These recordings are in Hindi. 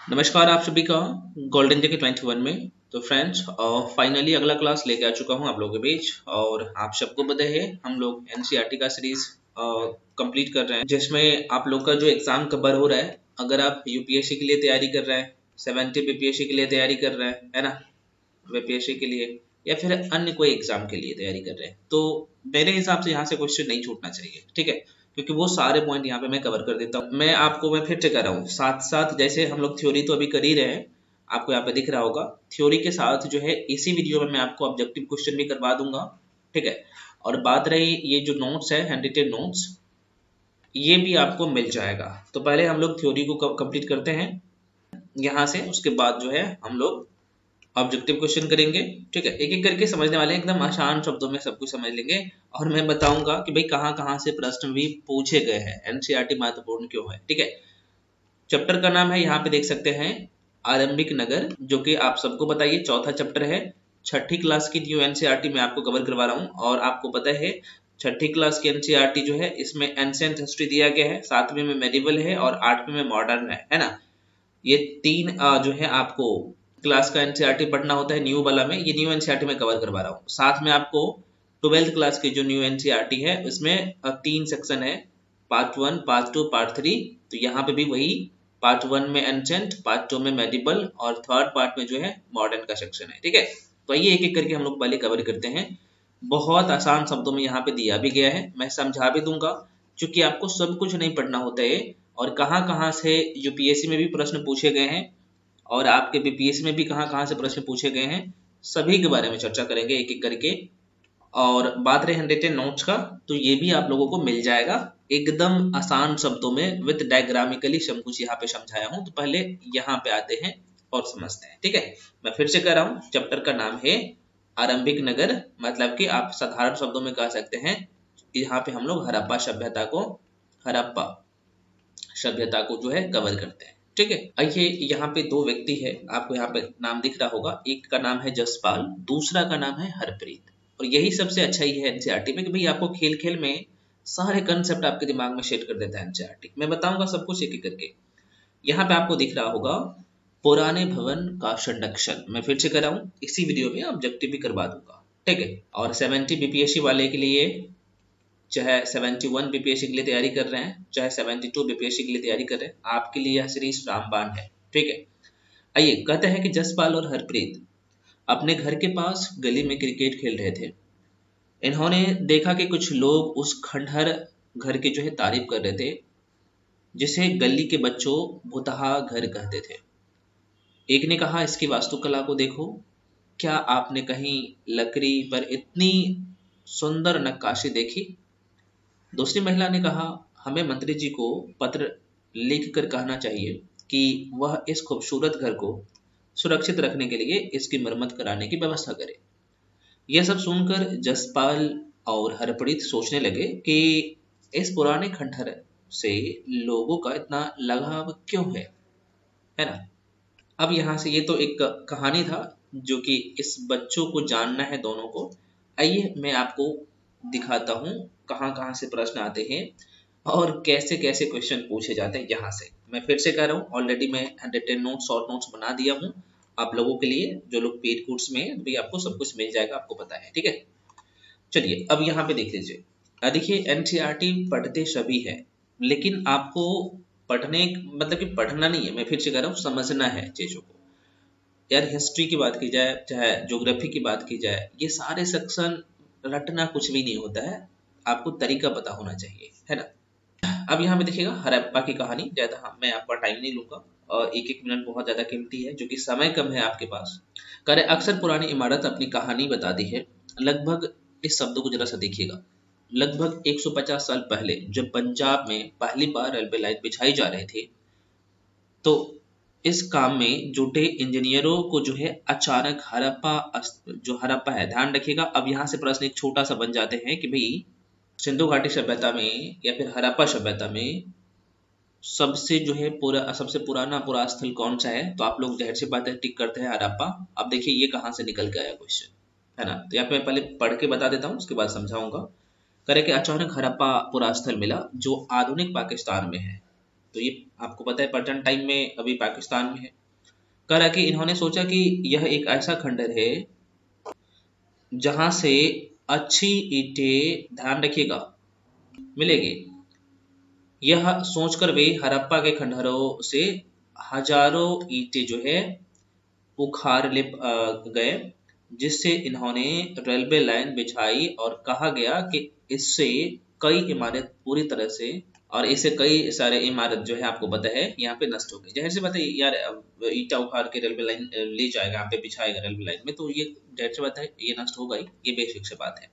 नमस्कार आप सभी का गोल्डन जेके 21 में। तो फ्रेंड्स फाइनली अगला क्लास लेके आ चुका हूँ आप लोगों के बीच। और आप सबको पता है हम लोग एनसीईआरटी का सीरीज कंप्लीट कर रहे हैं, जिसमें आप लोग का जो एग्जाम कवर हो रहा है। अगर आप यूपीएससी के लिए तैयारी कर रहे हैं, 70 बीपीएससी के लिए तैयारी कर रहे हैं, है ना, बीपीएससी के लिए या फिर अन्य कोई एग्जाम के लिए तैयारी कर रहे हैं, तो मेरे हिसाब से यहाँ से क्वेश्चन नहीं छूटना चाहिए, ठीक है। क्योंकि वो सारे पॉइंट यहाँ पे मैं कवर कर देता हूँ। मैं फिर से कर रहा हूँ, साथ साथ जैसे हम लोग थ्योरी तो अभी कर ही रहे हैं, आपको यहाँ पे दिख रहा होगा। थ्योरी के साथ जो है इसी वीडियो में मैं आपको ऑब्जेक्टिव क्वेश्चन भी करवा दूंगा, ठीक है। और बात रही ये जो नोट्स है, हैंड रिटेन नोट्स, ये भी आपको मिल जाएगा। तो पहले हम लोग थ्योरी को कंप्लीट करते हैं यहाँ से, उसके बाद जो है हम लोग ऑब्जेक्टिव क्वेश्चन करेंगे, ठीक है। एक एक करके समझने वाले हैं, एकदम आसान शब्दों में सब कुछ समझ लेंगे। और मैं बताऊंगा कि भाई कहाँ कहाँ से प्रश्न भी पूछे गए हैं, एनसीईआरटी महत्वपूर्ण क्यों है, ठीक है। चैप्टर का नाम है, यहाँ पे देख सकते हैं, आरंभिक नगर, जो कि आप सबको बताइए चौथा चैप्टर है। छठी क्लास की जो एनसीईआरटी मैं आपको कवर करवा रहा हूँ, और आपको पता है छठी क्लास की एनसीईआरटी जो है इसमें एंशिएंट हिस्ट्री दिया गया है, 7वीं में मेडिवल है और 8वीं में मॉडर्न है ना। ये तीन जो है आपको क्लास का एनसीईआरटी पढ़ना होता है न्यू वाला में। ये न्यू एनसीईआरटी में कवर करवा रहा हूँ। साथ में आपको 12th क्लास की जो न्यू एनसीईआरटी है उसमें 3 सेक्शन है, पार्ट 1, पार्ट 2, पार्ट 3। तो यहाँ पे भी वही पार्ट 1 में एंशेंट, पार्ट 2 में मेडिवल और थर्ड पार्ट में जो है मॉडर्न का सेक्शन है, ठीक है। तो आइए एक एक करके हम लोग पहले कवर करते हैं। बहुत आसान शब्दों में यहाँ पे दिया भी गया है, मैं समझा भी दूंगा, क्योंकि आपको सब कुछ नहीं पढ़ना होता है। और कहाँ कहाँ से यूपीएससी में भी प्रश्न पूछे गए हैं और आपके बीपीएससी में भी कहाँ कहाँ से प्रश्न पूछे गए हैं, सभी के बारे में चर्चा करेंगे एक एक करके। और बात रही हैंड रिटेन नोट्स का, तो ये भी आप लोगों को मिल जाएगा एकदम आसान शब्दों में, विद डायग्रामिकली सब कुछ यहाँ पे समझाया हूँ। तो पहले यहाँ पे आते हैं और समझते हैं, ठीक है। मैं फिर से कह रहा हूँ, चैप्टर का नाम है आरंभिक नगर, मतलब कि आप साधारण शब्दों में कह सकते हैं यहाँ पे हम लोग हड़प्पा सभ्यता को जो है कवर करते हैं, ठीक है। आइए, यहाँ पे दो व्यक्ति है, आपको यहाँ पे नाम दिख रहा होगा, एक का नाम है जसपाल, दूसरा का नाम है हरप्रीत। और यही सबसे अच्छा ही है एनसीईआरटी में कि भाई आपको खेल खेल में सारे कंसेप्ट आपके दिमाग में सेट कर देता है एनसीईआरटी। मैं बताऊंगा सब कुछ एक एक करके। यहाँ पे आपको दिख रहा होगा पुराने भवन का संरक्षण, मैं फिर से कर रहा हूँ, इसी वीडियो में ऑब्जेक्टिव भी करवा दूंगा, ठीक है। और 70 बीपीएससी वाले के लिए, चाहे 71 बीपीएससी के लिए तैयारी कर रहे हैं, चाहे 72 बीपीएससी के लिए तैयारी कर रहे हैं, आपके लिए यह सीरीज रामबाण है, ठीक है। आइए, कहते हैं कि जसपाल और हरप्रीत अपने घर के पास गली में क्रिकेट खेल रहे थे। इन्होंने देखा कि कुछ लोग उस खंडहर घर की जो है तारीफ कर रहे थे, जिसे गली के बच्चों भुतहा घर कहते थे। एक ने कहा, इसकी वास्तुकला को देखो, क्या आपने कहीं लकड़ी पर इतनी सुंदर नक्काशी देखी? दूसरी महिला ने कहा, हमें मंत्री जी को पत्र लिखकर कहना चाहिए कि वह इस खूबसूरत घर को सुरक्षित रखने के लिए इसकी मरम्मत कराने की व्यवस्था करे। यह सब सुनकर जसपाल और हरप्रीत सोचने लगे कि इस पुराने खंडहर से लोगों का इतना लगाव क्यों है ना। अब यहाँ से ये तो एक कहानी था जो कि इस बच्चों को जानना है दोनों को। आइए मैं आपको दिखाता हूँ कहाँ कहाँ से प्रश्न आते हैं और कैसे कैसे क्वेश्चन पूछे जाते हैं। यहाँ से मैं फिर से कह रहा हूँ, ऑलरेडी मैं 110 नोट्स शॉर्ट नोट्स बना दिया हूँ आप लोगों के लिए, जो लोग पेड कोर्स में है, भी आपको सब कुछ मिल जाएगा, आपको पता है, ठीक है। चलिए अब यहाँ पे देख लीजिए। देखिए, एनसीईआरटी पढ़ते सभी है, लेकिन आपको पढ़ने मतलब कि पढ़ना नहीं है, मैं फिर से कह रहा हूँ, समझना है चीजों को। यार हिस्ट्री की बात की जाए, चाहे ज्योग्राफी की बात की जाए, ये सारे सेक्शन रटना कुछ भी नहीं होता है, आपको तरीका पता होना चाहिए, है ना। अब यहाँ पे देखिएगा, हड़प्पा की कहानी, ज्यादा मैं आपका टाइम नहीं लूंगा और एक एक मिनट बहुत ज्यादा कीमती है, जो कि समय कम है आपके पास। करे अक्सर पुरानी इमारत अपनी कहानी बताती है। लगभग, इस शब्द को जरा सा देखिएगा, लगभग 150 साल पहले जब पंजाब में पहली बार रेलवे लाइन बिछाई जा रही थी, तो इस काम में जुटे इंजीनियरों को जो है अचानक हड़प्पा है, ध्यान रखिएगा। अब यहाँ से प्रश्न एक छोटा सा बन जाते हैं कि भाई सिंधु घाटी सभ्यता में या फिर हड़प्पा सभ्यता में सबसे पुराना पुरास्थल कौन सा है? तो आप लोग जाहिर सी बात है टिक करते हैं हड़प्पा। अब देखिए ये कहाँ से निकल के आया क्वेश्चन, है ना। तो यहाँ पे मैं पहले पढ़ के बता देता हूँ, उसके बाद समझाऊंगा। करे कि अचानक हड़प्पा पुरास्थल मिला जो आधुनिक पाकिस्तान में है। तो ये आपको पता है प्रेजेंट टाइम में अभी पाकिस्तान में है। कह रहा कि इन्होंने सोचा कि यह एक ऐसा खंडर है जहां से अच्छी ईंटें, ध्यान रखिएगा, मिलेगी। यह सोचकर वे हड़प्पा के खंडहरों से हजारों ईंटें जो है उखाड़ ले गए, जिससे इन्होंने रेलवे लाइन बिछाई और कहा गया कि इससे कई इमारत पूरी तरह से, और इससे कई सारे इमारत जो है आपको पता है यहाँ पे नष्ट हो गई। जहर से बात है यार, ईटा उखाड़ के रेलवे लाइन ले जाएगा, यहाँ पे बिछाएगा रेलवे लाइन में, तो ये जहर से बात है ये नष्ट होगा ही, ये बेसिक से बात है।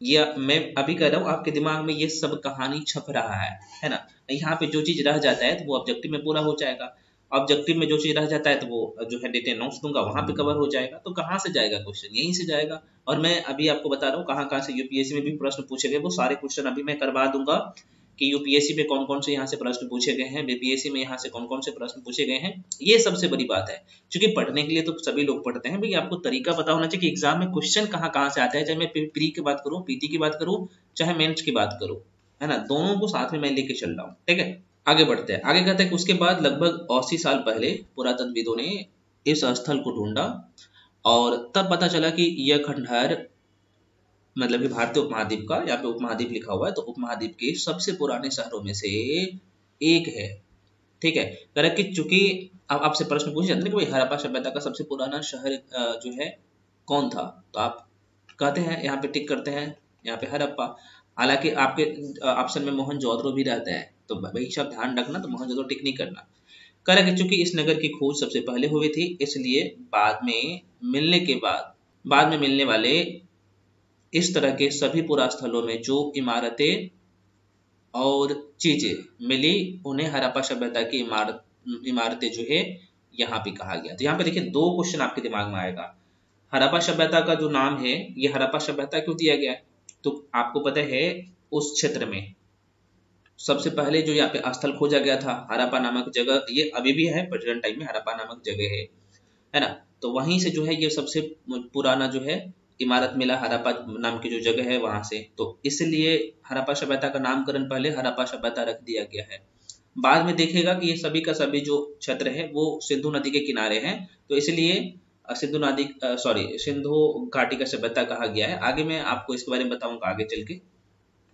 ये मैं अभी कह रहा हूँ, आपके दिमाग में ये सब कहानी छप रहा है ना। यहाँ पे जो चीज रह जाता है तो वो ऑब्जेक्टिव में पूरा हो जाएगा, ऑब्जेक्टिव में जो चीज रह जाता है तो वो जो है डिटेल नोट्स दूंगा वहां पे कवर हो जाएगा। तो कहाँ से जाएगा क्वेश्चन, यहीं से जाएगा। और मैं अभी आपको बता रहा हूँ कहाँ कहाँ से यूपीएससी में भी प्रश्न पूछे गए, वो सारे क्वेश्चन अभी मैं करवा दूंगा कि यूपीएससी में कौन कौन से यहाँ से प्रश्न पूछे गए हैं, बीपीएससी में यहाँ से कौन कौन से प्रश्न पूछे गए हैं। ये सबसे बड़ी बात है, क्योंकि पढ़ने के लिए तो सभी लोग पढ़ते हैं भाई, आपको तरीका पता होना चाहिए कि एग्जाम में क्वेश्चन कहाँ कहाँ से आते हैं। चाहे मैं प्री की बात करूँ, पीटी की बात करूँ, चाहे मेंस की बात करूँ, है ना, दोनों को साथ में मैं लेके चल रहा हूँ। ठीक है, आगे बढ़ते हैं। आगे कहते हैं कि उसके बाद लगभग 80 साल पहले पुरातत्वविदों ने इस स्थल को ढूंढा और तब पता चला कि यह खंडहर, मतलब कि भारतीय उपमहाद्वीप का, यहाँ पे उपमहाद्वीप लिखा हुआ है, तो उपमहाद्वीप के सबसे पुराने शहरों में से एक है। ठीक है, करेक्ट कि चूंकि अब आपसे प्रश्न पूछे जाते हैं कि भाई हड़प्पा सभ्यता का सबसे पुराना शहर जो है कौन था, तो आप कहते हैं, यहाँ पे टिक करते हैं, यहाँ पे हड़प्पा। हालांकि आपके ऑप्शन में मोहनजोदड़ो भी रहता है, तो भाई सब ध्यान रखना, तो मोहनजोदड़ो टिक नहीं करना। करेक्ट कि चूंकि इस नगर की खोज सबसे पहले हुई थी, इसलिए बाद में मिलने वाले इस तरह के सभी पुरास्थलों में जो इमारतें और चीजें मिली, उन्हें हड़प्पा सभ्यता की इमारतें जो है यहाँ पे कहा गया। तो यहाँ पे देखिए दो क्वेश्चन आपके दिमाग में आएगा। हड़प्पा सभ्यता का जो नाम है, ये हड़प्पा सभ्यता क्यों दिया गया है, तो आपको पता है उस क्षेत्र में सबसे पहले जो यहाँ पे स्थल खोजा गया था, हड़प्पा नामक जगह, ये अभी भी है प्रेजेंट टाइम में, हड़प्पा नामक जगह है ना। तो वहीं से जो है ये सबसे पुराना जो है इमारत मिला, हड़प्पा नाम की जो जगह है वहां से। तो इसलिए हड़प्पा सभ्यता का नामकरण पहले हड़प्पा सभ्यता रख दिया गया है। बाद में देखेगा कि ये सभी का सभी जो क्षेत्र है वो सिंधु नदी के किनारे हैं, तो इसलिए सिंधु घाटी का सभ्यता कहा गया है। आगे मैं आपको इसके बारे में बताऊंगा आगे चल के,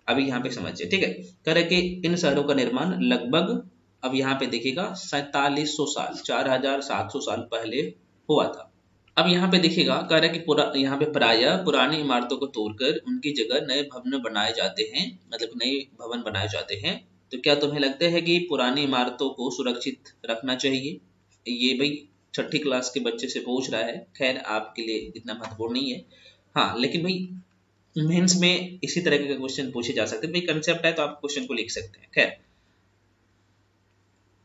अभी यहाँ पे समझिए। ठीक है, कह रहे कि इन शहरों का निर्माण लगभग, अब यहाँ पे देखिएगा 4700 साल, 4700 साल पहले हुआ था। अब यहाँ पे देखिएगा, कह रहा है कि यहाँ पे प्रायः पुरानी इमारतों को तोड़कर उनकी जगह नए भवन बनाए जाते हैं, मतलब नए भवन बनाए जाते हैं। तो क्या तुम्हें लगता है कि पुरानी इमारतों को सुरक्षित रखना चाहिए? ये भाई छठी क्लास के बच्चे से पूछ रहा है, खैर आपके लिए इतना महत्वपूर्ण नहीं है। हाँ, लेकिन भाई मेंस में इसी तरह के क्वेश्चन पूछे जा सकते हैं, भाई कंसेप्ट है तो आप क्वेश्चन को लिख सकते हैं। खैर,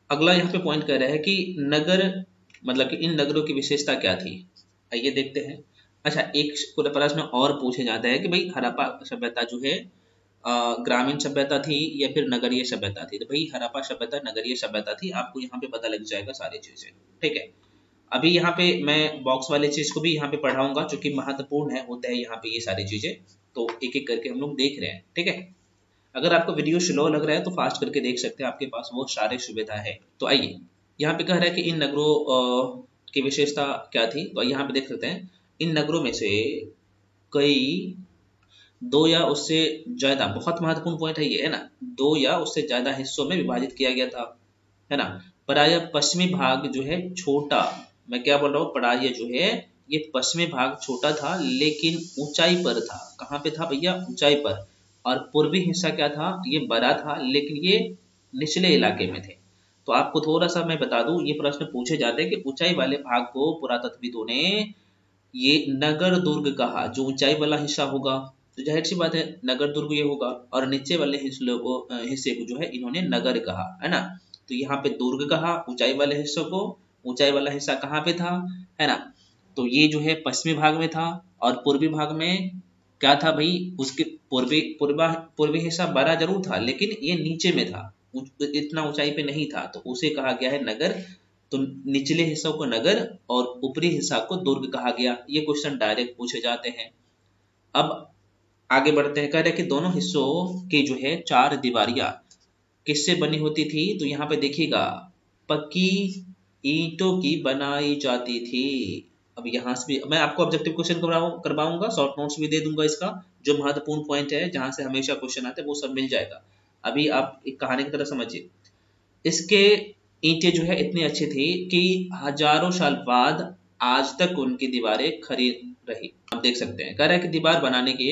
अगला यहाँ पे पॉइंट कर रहा है कि नगर, मतलब कि इन नगरों की विशेषता क्या थी, आइए देखते हैं। अच्छा, एक प्रश्न और पूछे जाता है कि भाई हड़प्पा सभ्यता जो है ग्रामीण सभ्यता थी या फिर नगरीय सभ्यता थी, तो भाई हड़प्पा सभ्यता नगरीय सभ्यता थी, आपको यहाँ पे पता लग जाएगा सारी चीजें। ठीक है, अभी यहाँ पे मैं बॉक्स वाले चीज को भी यहाँ पे पढ़ाऊंगा, जो कि महत्वपूर्ण है, होता है यहाँ पे ये सारी चीजें, तो एक एक करके हम लोग देख रहे हैं। ठीक है, अगर आपको वीडियो स्लो लग रहा है तो फास्ट करके देख सकते हैं, आपके पास वो सारी सुविधा है। तो आइए, यहाँ पे कह रहा है कि इन नगरों की विशेषता क्या थी, तो यहाँ पे देख सकते हैं इन नगरों में से कई दो या उससे ज्यादा, बहुत महत्वपूर्ण पॉइंट है ये, है ना, दो या उससे ज्यादा हिस्सों में विभाजित किया गया था, है ना। प्रायः पश्चिमी भाग जो है छोटा, मैं क्या बोल रहा हूँ, प्रायः जो है ये पश्चिमी भाग छोटा था लेकिन ऊंचाई पर था। कहाँ पे था भैया, ऊंचाई पर। और पूर्वी हिस्सा क्या था, ये बड़ा था लेकिन ये निचले इलाके में थे। तो आपको थोड़ा सा मैं बता दूं, ये प्रश्न पूछे जाते हैं कि ऊंचाई वाले भाग को पुरातत्वविदों ने ये नगर दुर्ग कहा, जो ऊंचाई वाला हिस्सा होगा, तो जाहिर सी बात है नगर दुर्ग ये होगा, और नीचे वाले हिस्से को जो है इन्होंने नगर कहा, है ना। तो यहाँ पे दुर्ग कहा ऊंचाई वाले हिस्सों को, ऊंचाई वाला हिस्सा कहाँ पे था, है ना, तो ये जो है पश्चिमी भाग में था। और पूर्वी भाग में क्या था भाई, उसके पूर्वी हिस्सा बड़ा जरूर था लेकिन ये नीचे में था, इतना ऊंचाई पे नहीं था, तो उसे कहा गया है नगर। तो निचले हिस्सों को नगर और ऊपरी हिस्सा को दुर्ग कहा गया। ये क्वेश्चन डायरेक्ट पूछे जाते हैं। अब आगे बढ़ते हैं, कह रहे कि दोनों हिस्सों की जो है चार दीवारियां किससे बनी होती थी? तो यहाँ पे देखिएगा, पक्की ईंटों की बनाई जाती थी। अब यहाँ से भी मैं आपको ऑब्जेक्टिव क्वेश्चन करवाऊंगा, शॉर्ट नोट्स भी दे दूंगा इसका, जो महत्वपूर्ण पॉइंट है जहां से हमेशा क्वेश्चन आते हैं वो सब मिल जाएगा। अभी आप एक कहानी की तरह समझिए। इसके ईंटें जो है इतनी अच्छी थी कि हजारों साल बाद आज तक उनकी दीवारें खड़ी रही। आप देख सकते हैं, कह रहे हैं कि दीवार बनाने के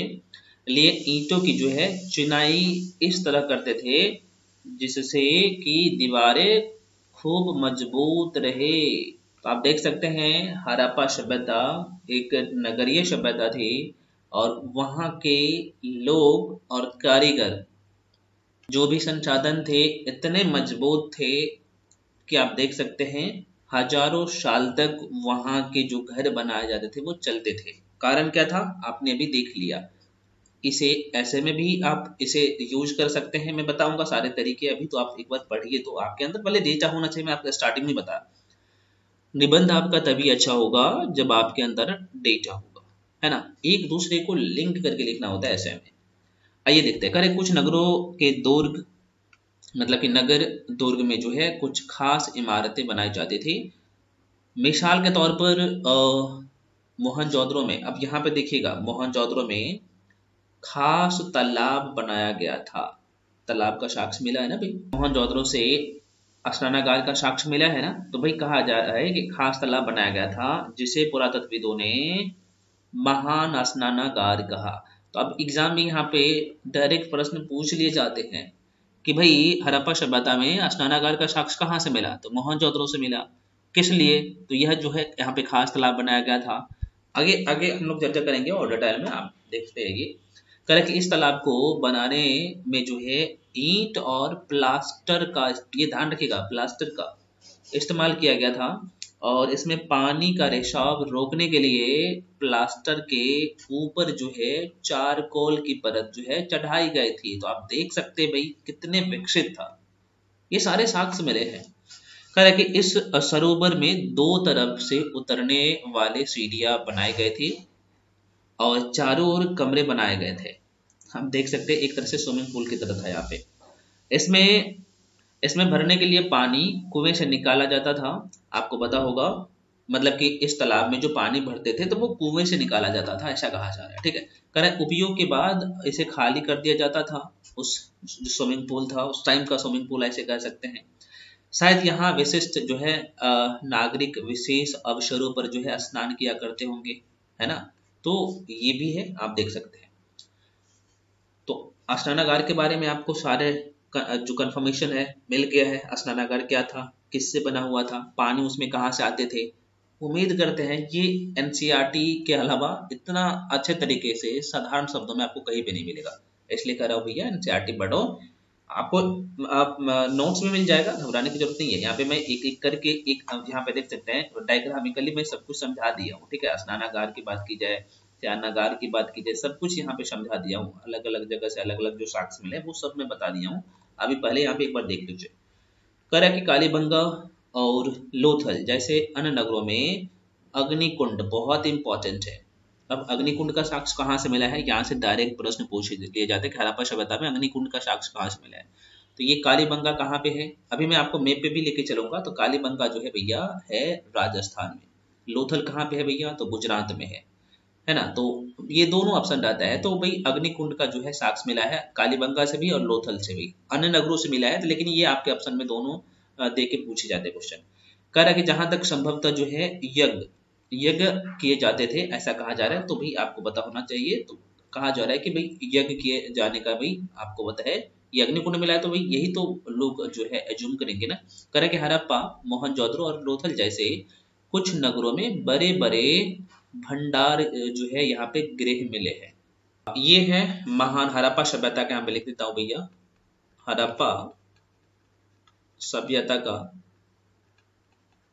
लिए ईंटों की जो है चुनाई इस तरह करते थे जिससे कि दीवारें खूब मजबूत रहे। तो आप देख सकते हैं, हड़प्पा सभ्यता एक नगरीय सभ्यता थी और वहाँ के लोग और कारीगर जो भी संसाधन थे इतने मजबूत थे कि आप देख सकते हैं हजारों साल तक वहाँ के जो घर बनाए जाते थे वो चलते थे। कारण क्या था? आपने अभी देख लिया। इसे ऐसे में भी आप इसे यूज कर सकते हैं, मैं बताऊंगा सारे तरीके। अभी तो आप एक बार पढ़िए, तो आपके अंदर पहले डेटा होना चाहिए। मैं आपको स्टार्टिंग में बताया, निबंध आपका तभी अच्छा होगा जब आपके अंदर डेटा होगा, है ना। एक दूसरे को लिंक करके लिखना होता है ऐसे में। आइए देखते हैं। करे कुछ नगरों के दुर्ग, मतलब कि नगर दुर्ग में जो है कुछ खास इमारतें बनाई जाती थी। मिसाल के तौर पर मोहनजोदड़ो में, अब यहाँ पे देखिएगा, मोहनजोदड़ो में खास तालाब बनाया गया था। तालाब का साक्ष्य मिला है ना भाई, मोहनजोदड़ो से स्नानागार का साक्ष्य मिला है ना। तो भाई कहा जा रहा है कि खास तालाब बनाया गया था जिसे पुरातत्वविदों ने महान स्नानागार कहा। तो अब एग्जाम में यहाँ पे डायरेक्ट प्रश्न पूछ लिए जाते हैं कि भाई हड़प्पा सभ्यता में स्नानागार का साक्ष्य कहाँ से मिला? तो मोहनजोदड़ो से मिला। किस लिए? तो यह जो है यहाँ पे खास तालाब बनाया गया था। आगे आगे हम लोग चर्चा करेंगे और डिटेल में, आप देखते रहिए। कह कि इस तालाब को बनाने में जो है ईंट और प्लास्टर का, ये ध्यान रखिएगा, प्लास्टर का इस्तेमाल किया गया था। और इसमें पानी का रिसाव रोकने के लिए प्लास्टर के ऊपर जो है चारकोल की परत जो है चढ़ाई गई थी। तो आप देख सकते हैं भाई कितने विकसित था। ये सारे साक्ष्य मिले हैं। कह रहा है कि इस सरोवर में दो तरफ से उतरने वाले सीढ़ियां बनाई गई थी और चारों ओर कमरे बनाए गए थे। हम देख सकते हैं एक तरह से स्विमिंग पूल की तरह था यहाँ पे। इसमें इसमें भरने के लिए पानी कुएं से निकाला जाता था। आपको पता होगा, मतलब कि इस तालाब में जो पानी भरते थे तो वो कुएं से निकाला जाता था, ऐसा कहा जा रहा है। ठीक है, कह रहा है उपयोग के बाद इसे खाली कर दिया जाता था। उस जो स्विमिंग पूल था उस टाइम का स्विमिंग पूल ऐसे कह सकते हैं। शायद यहाँ विशिष्ट जो है नागरिक विशेष अवसरों पर जो है स्नान किया करते होंगे, है ना। तो ये भी है, आप देख सकते हैं। तो स्नानागार के बारे में आपको सारे जो कंफर्मेशन है मिल गया है। स्नानागार क्या था, किससे बना हुआ था, पानी उसमें कहाँ से आते थे। उम्मीद करते हैं ये एनसीईआरटी के अलावा इतना अच्छे तरीके से साधारण शब्दों में आपको कहीं भी नहीं मिलेगा। इसलिए कह रहा हूँ भैया एनसीईआरटी पढ़ो। आपको आप नोट्स में मिल जाएगा, घबराने की जरूरत नहीं है। यहाँ पे मैं एक एक करके एक, यहाँ पे देख सकते हैं डायग्रामिकली मैं सब कुछ समझा दिया हूँ। ठीक है, स्नानागार की बात की जाए, शयनागार की बात की जाए, सब कुछ यहाँ पे समझा दिया हूँ। अलग अलग जगह से अलग अलग जो साक्ष्य मिले वो सब मैं बता दिया हूँ। अभी पहले यहाँ पे एक बार देख लीजिए। कह रहा है कि कालीबंगा और लोथल जैसे अन्य नगरों में अग्निकुंड बहुत इंपॉर्टेंट है। अब अग्निकुंड का साक्ष्य कहाँ से मिला है? यहाँ से डायरेक्ट प्रश्न पूछ लिए जाते हैं कि हड़प्पा सभ्यता में अग्निकुंड का साक्ष्य कहाँ से मिला है। तो ये कालीबंगा कहाँ पे है? अभी मैं आपको मैप पे भी लेके चलूंगा। तो कालीबंगा जो है भैया है राजस्थान में। लोथल कहाँ पे है भैया? तो गुजरात में है ना। तो ये दोनों ऑप्शन रहता है। तो भाई अग्निकुंड का जो है साक्ष्य मिला है कालीबंगा से भी और लोथल से भी, अन्य नगरों से मिला है। तो लेकिन ये आपके ऑप्शन में दोनों दे के पूछे जाते क्वेश्चन। कह रहा है कि जहां तक संभवतः जो है यज्ञ यज्ञ किए जाते थे, ऐसा कहा जा रहा है। तो भाई आपको पता होना चाहिए। तो कहा जा रहा है कि भाई यज्ञ किए जाने का भाई आपको पता है, ये अग्निकुंड मिला है। तो भाई यही तो लोग जो है एज्यूम करेंगे ना। कह रहा है कि हड़प्पा, मोहनजोदड़ो और लोथल जैसे कुछ नगरों में बड़े बड़े भंडार जो है यहाँ पे गृह मिले हैं। ये है महान हड़प्पा सभ्यता का, यहाँ पे लिख देता हूँ भैया, हड़प्पा सभ्यता का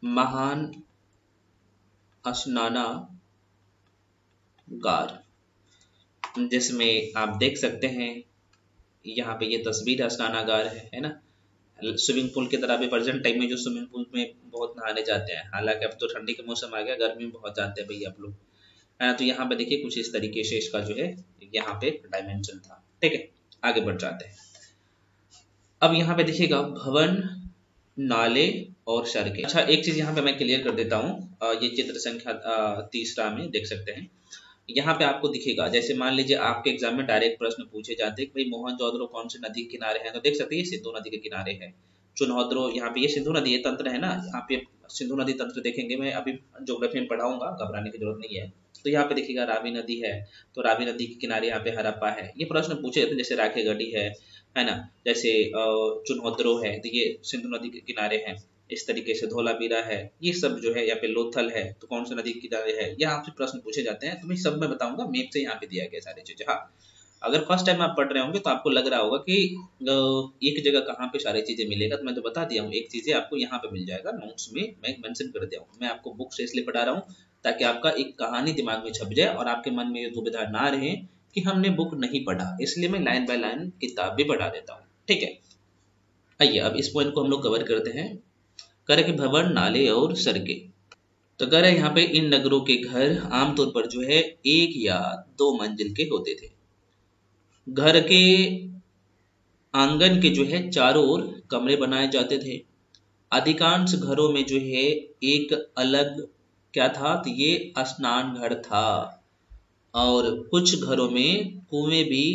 महान स्नानागार, जिसमें आप देख सकते हैं यहाँ पे ये तस्वीर स्नानागार है ना। स्विमिंग पूल की तरह भी प्रेजेंट टाइम में जो स्विमिंग पूल में बहुत नहाने जाते हैं, हालांकि अब तो ठंडी का मौसम आ गया, गर्मी में बहुत जाते हैं भैया आप लोग। तो यहाँ पे देखिए कुछ इस तरीके से इसका जो है यहाँ पे डायमेंशन था। ठीक है, आगे बढ़ जाते हैं। अब यहाँ पे देखिएगा भवन, नाले और सड़कें। अच्छा, एक चीज यहाँ पे मैं क्लियर कर देता हूँ, ये चित्र संख्या तीसरा में देख सकते हैं। यहाँ पे आपको दिखेगा, जैसे मान लीजिए आपके एग्जाम में डायरेक्ट प्रश्न पूछे जाते हैं कि भाई मोहनजोदड़ो कौन से नदी के किनारे है, तो देख सकते हैं ये सिंधु नदी के किनारे है। चुनौद्रो, यहाँ पे ये सिंधु नदी ये तंत्र है ना, यहाँ पे सिंधु नदी तंत्र देखेंगे, मैं अभी ज्योग्राफी में पढ़ाऊंगा, घबराने की जरूरत नहीं है। तो यहाँ पे देखिएगा रावी नदी है, तो रावी नदी के किनारे यहाँ पे हड़प्पा है। ये प्रश्न पूछे जाते हैं, जैसे राखेगढ़ी है ना, जैसे चुनौद्रो है, तो ये सिंधु नदी के किनारे है। इस तरीके से धोलावीरा है, ये सब जो है, यहाँ पे लोथल है, तो कौन सा नदी के किनारे है, यह आपसे प्रश्न पूछे जाते हैं। तो मैं सब में बताऊंगा, मैप से यहाँ पे दिया गया सारी चीजें। हाँ, अगर फर्स्ट टाइम आप पढ़ रहे होंगे तो आपको लग रहा होगा कि एक जगह कहाँ पे सारी चीजें मिलेगा, तो मैं तो बता दिया हूँ, एक चीजें आपको यहाँ पे मिल जाएगा, नोट्स में मैं मेंशन कर दिया हूँ। मैं आपको बुक से इसलिए पढ़ा रहा हूँ ताकि आपका एक कहानी दिमाग में छप जाए और आपके मन में ये दुविधा ना रहे कि हमने बुक नहीं पढ़ा, इसलिए मैं लाइन बाय लाइन किताब भी पढ़ा देता हूँ। ठीक है, आइए अब इस पॉइंट को हम लोग कवर करते हैं। कह रहे कि भवन, नाले और सड़कें। तो कह रहे यहाँ पे इन नगरों के घर आमतौर पर जो है 1 या 2 मंजिल के होते थे। घर के आंगन के जो है चारों ओर कमरे बनाए जाते थे। अधिकांश घरों में जो है एक अलग क्या था, तो ये स्नान घर था, और कुछ घरों में कुएं भी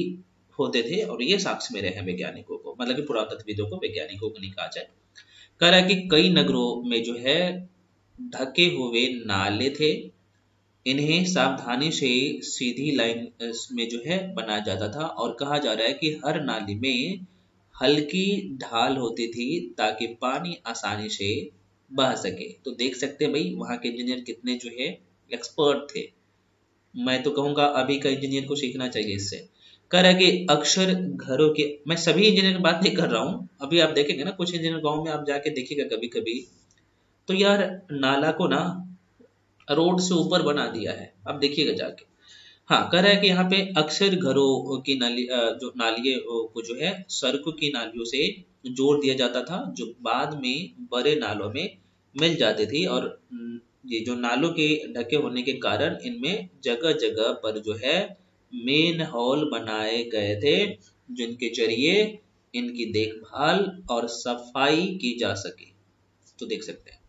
होते थे, और ये साक्ष्य में रहे हैं वैज्ञानिकों को, मतलब कि पुरातत्वविदों को, वैज्ञानिकों को नहीं कहा जाए। कह रहा है कि कई नगरों में जो है ढके हुए नाले थे। इन्हें सावधानी से सीधी लाइन में जो है बनाया जाता था, और कहा जा रहा है कि हर नाली में हल्की ढाल होती थी ताकि पानी आसानी से बह सके। तो देख सकते हैं भाई वहां के इंजीनियर कितने जो है एक्सपर्ट थे। मैं तो कहूंगा अभी का इंजीनियर को सीखना चाहिए इससे। कह रहा है कि अक्सर घरों के, मैं सभी इंजीनियर की बात नहीं कर रहा हूँ, अभी आप देखेंगे ना कुछ इंजीनियर गांव में आप जाके देखिएगा कभी कभी, तो यार नाला को ना रोड से ऊपर बना दिया है, अब देखिएगा जाके। हाँ, कह रहा है कि यहाँ पे अक्सर घरों की नाली जो नालियों को जो है सड़कों की नालियों से जोड़ दिया जाता था, जो बाद में बड़े नालों में मिल जाती थी। और ये जो नालों के ढके होने के कारण इनमें जगह जगह पर जो है मेन हॉल बनाए गए थे, जिनके जरिए इनकी देखभाल और सफाई की जा सके। तो देख सकते हैं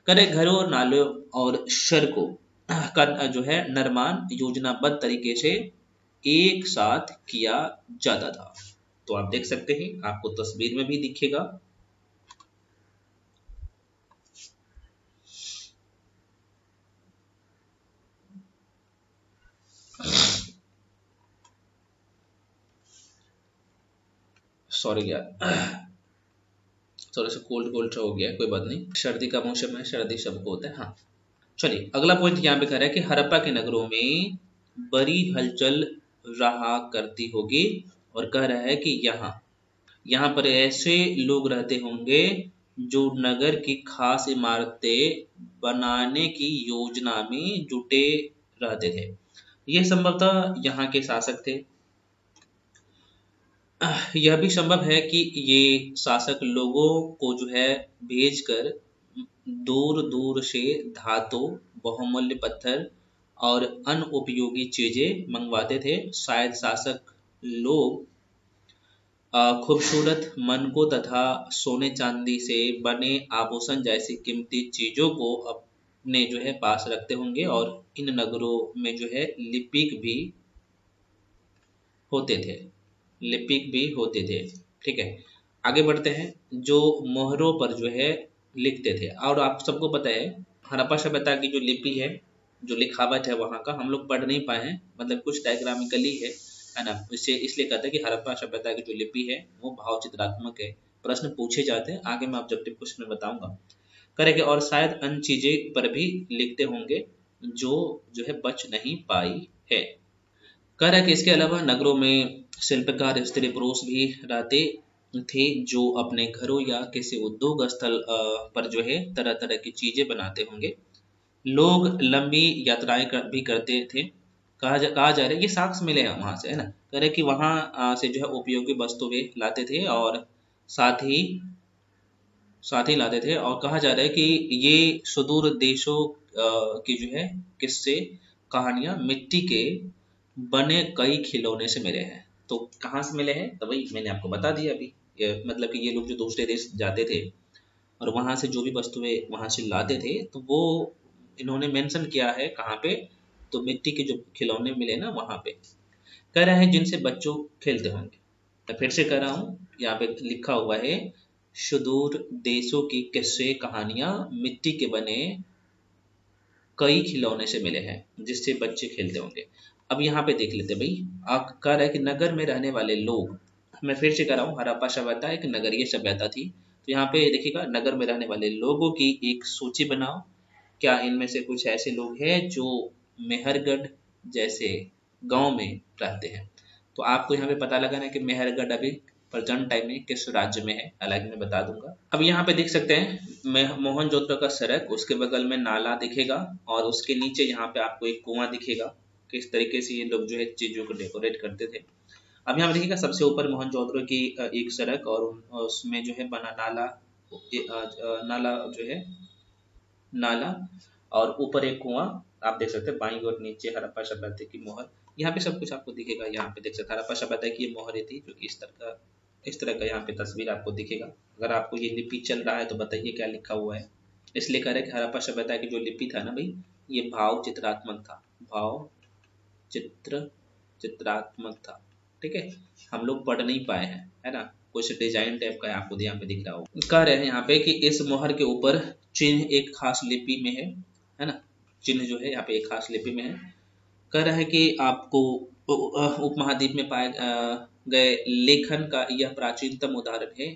करे घरों और नालों और सड़कों का जो है निर्माण योजनाबद्ध तरीके से एक साथ किया जाता था। तो आप देख सकते हैं, आपको तस्वीर में भी दिखेगा। सॉरी यार, थोड़ा सा कोल्ड कोल्ड हो गया, कोई बात नहीं, सर्दी का मौसम है, सर्दी सबको होता है। हाँ, चलिए अगला पॉइंट यहाँ पे कह रहा है कि हड़प्पा के नगरों में बड़ी हलचल रहा करती होगी, और कह रहा है कि यहाँ पर ऐसे लोग रहते होंगे जो नगर की खास इमारतें बनाने की योजना में जुटे रहते थे। ये संभवतः यहाँ के शासक थे। यह भी संभव है कि ये शासक लोगों को जो है भेजकर दूर दूर से धातु, बहुमूल्य पत्थर और अन्य उपयोगी चीजें मंगवाते थे। शायद शासक लोग खूबसूरत मनकों तथा सोने चांदी से बने आभूषण जैसी कीमती चीजों को अपने जो है पास रखते होंगे, और इन नगरों में जो है लिपिक भी होते थे। ठीक है, आगे बढ़ते हैं। जो मोहरों पर जो है लिखते थे, और आप सबको पता है हड़प्पा सभ्यता की जो लिपि है, जो लिखावट है वहां का, हम लोग पढ़ नहीं पाए हैं, मतलब कुछ डायग्रामिकली है ना, इससे इसलिए कहते हैं कि हड़प्पा सभ्यता की जो लिपि है वो भाव चित्रात्मक है। प्रश्न पूछे जाते हैं, आगे मैं ऑब्जेक्टिव क्वेश्चन में बताऊंगा। करेंगे, और शायद अन्य चीजें पर भी लिखते होंगे जो है बच नहीं पाई है। कह रहा है कि इसके अलावा नगरों में शिल्पकार स्त्री पुरुष भी रहते थे, जो अपने घरों या किसी उद्योग स्थल पर जो है तरह तरह की चीजें बनाते होंगे। लोग लंबी यात्राएं भी करते थे। कहा जा रहा है, ये साक्ष्य मिले हैं वहां से, है ना। कह रहे कि वहां से जो है उपयोगी वस्तुएं लाते थे, और साथ ही लाते थे। और कहा जा रहा है कि ये सुदूर देशों की जो है किस्से, कहानियां मिट्टी के बने कई खिलौने से मिले हैं। तो कहाँ से मिले हैं, तो वही मैंने आपको बता दिया अभी, मतलब कि ये लोग जो दूसरे देश जाते थे और वहाँ से जो भी वस्तुएं वहाँ से लाते थे, तो वो इन्होंने मेंशन किया है कहाँ पे, तो मिट्टी के जो खिलौने मिले ना वहाँ पे। कह रहा है जिनसे बच्चों खेलते होंगे। तो फिर से कह रहा हूँ, यहाँ पे लिखा हुआ है सुदूर देशों की किस्से कहानियां मिट्टी के बने कई खिलौने से मिले हैं जिससे बच्चे खेलते होंगे। अब यहाँ पे देख लेते भाई, आप कह रहा है कि नगर में रहने वाले लोग, मैं फिर से कह रहा हूँ हड़प्पा सभ्यता एक नगरीय सभ्यता थी। तो यहाँ पे देखिएगा, नगर में रहने वाले लोगों की एक सूची बनाओ। क्या इनमें से कुछ ऐसे लोग हैं जो मेहरगढ़ जैसे गांव में रहते हैं? तो आपको यहाँ पे पता लगाना है कि मेहरगढ़ अभी प्रेजेंट टाइम में किस राज्य में है, हालांकि मैं बता दूंगा। अब यहाँ पे देख सकते हैं मोहनजोदड़ो का सड़क, उसके बगल में नाला दिखेगा और उसके नीचे यहाँ पे आपको एक कुआं दिखेगा। किस तरीके से ये लोग जो है चीजों को डेकोरेट करते थे। अब यहाँ पे देखिएगा, सबसे ऊपर मोहनजोदड़ो की एक सड़क और उसमें जो है बना नाला, नाला जो है नाला, और ऊपर एक कुआं आप देख सकते हैं। बाईं और नीचे हड़प्पा सभ्यता की मोहर, यहाँ पे सब कुछ आपको दिखेगा। यहाँ पे देख सकते हैं हड़प्पा सभ्यता की ये मोहरें थी, जो इस तरह का यहाँ पे तस्वीर आपको दिखेगा। अगर आपको ये लिपि चल रहा है तो बताइए क्या लिखा हुआ है। इसलिए कह रहे कि हड़प्पा सभ्यता की जो लिपि था ना भाई, ये भाव चित्रात्मक था, भाव चित्रात्मक था। ठीक है, हम लोग पढ़ नहीं पाए हैं, है ना, कुछ डिजाइन टाइप का आपको यहाँ पे दिख रहा हो। कह रहे हैं यहाँ पे कि इस मोहर के ऊपर चिन्ह एक खास लिपि में है ना, चिन्ह जो है यहाँ पे एक खास लिपि में है। कह रहा है कि आपको उपमहाद्वीप में पाए गए लेखन का यह प्राचीनतम उदाहरण है।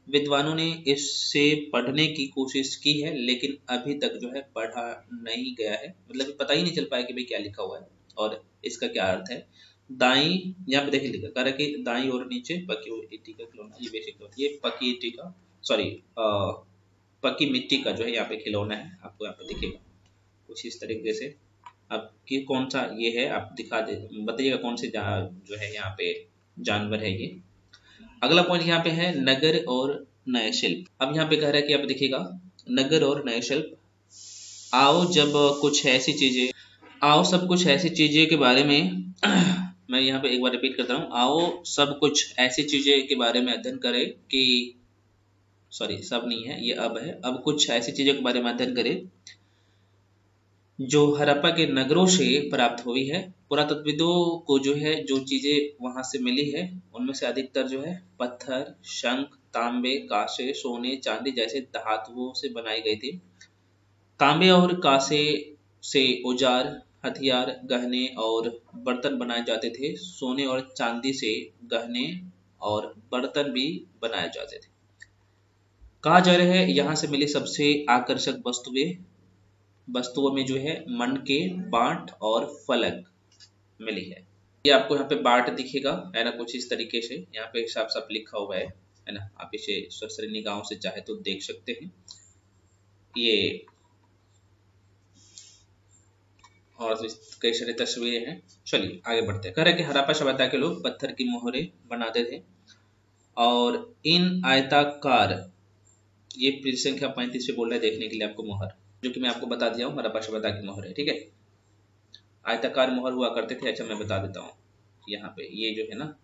विद्वानों ने इससे पढ़ने की कोशिश की है लेकिन अभी तक जो है पढ़ा नहीं गया है, मतलब पता ही नहीं चल पाया कि भाई क्या लिखा हुआ है और इसका क्या अर्थ है। दाई, यहाँ पे देखिए लिखा, कह रहा है कि दाई और नीचे पकी ईटी का खिलौना, ये बेसिक ये पकी ईटी का, सॉरी पक्की मिट्टी का जो है यहाँ पे खिलौना है, आपको यहाँ पे दिखेगा कुछ इस तरीके से। अब कि कौन सा ये है आप दिखा दे, बताइएगा कौन से जो है यहाँ पे जानवर है ये। अगला पॉइंट यहाँ पे है नगर और नए शिल्प। अब यहाँ पे कह रहा है कि आप देखिएगा नगर और नए शिल्प। आओ जब कुछ ऐसी चीजें, आओ सब कुछ ऐसी चीजें के बारे में मैं यहाँ पे एक बार रिपीट करता हूँ, आओ सब कुछ ऐसी चीजें के बारे में अध्ययन करें कि, सॉरी सब नहीं है ये, अब है, अब कुछ ऐसी चीजों के बारे में अध्ययन करें जो हड़प्पा के नगरों से प्राप्त हुई है। पुरातत्वविदों को जो है जो चीजें वहां से मिली है उनमें से अधिकतर जो है पत्थर, शंख, तांबे, कांसे, सोने, चांदी जैसे धातुओं से बनाई गई थी। तांबे और कांसे से औजार, हथियार, गहने और बर्तन बनाए जाते थे। सोने और चांदी से गहने और बर्तन भी बनाए जाते थे। कहा जा रहा है यहाँ से मिली सबसे आकर्षक वस्तुओं में जो है मणके, बांट और फलक मिली है। ये आपको यहाँ पे बांट दिखेगा, है ना, कुछ इस तरीके से यहाँ पे साफ साफ लिखा हुआ है ना, आप इसे सरसरी निगाहों से चाहे तो देख सकते हैं। ये और कई सारी तस्वीरें हैं। चलिए आगे बढ़ते हैं। कह रहे कि हड़प्पा सभ्यता के लोग पत्थर की मोहरें बनाते थे और इन आयताकार, ये पृष्ठ संख्या 35 पे बोल रहा है देखने के लिए आपको मोहर, जो कि मैं आपको बता दिया हूँ हड़प्पा सभ्यता की मोहर है। ठीक है, आयताकार मोहर हुआ करते थे। अच्छा मैं बता देता हूँ, यहाँ पे ये जो है ना,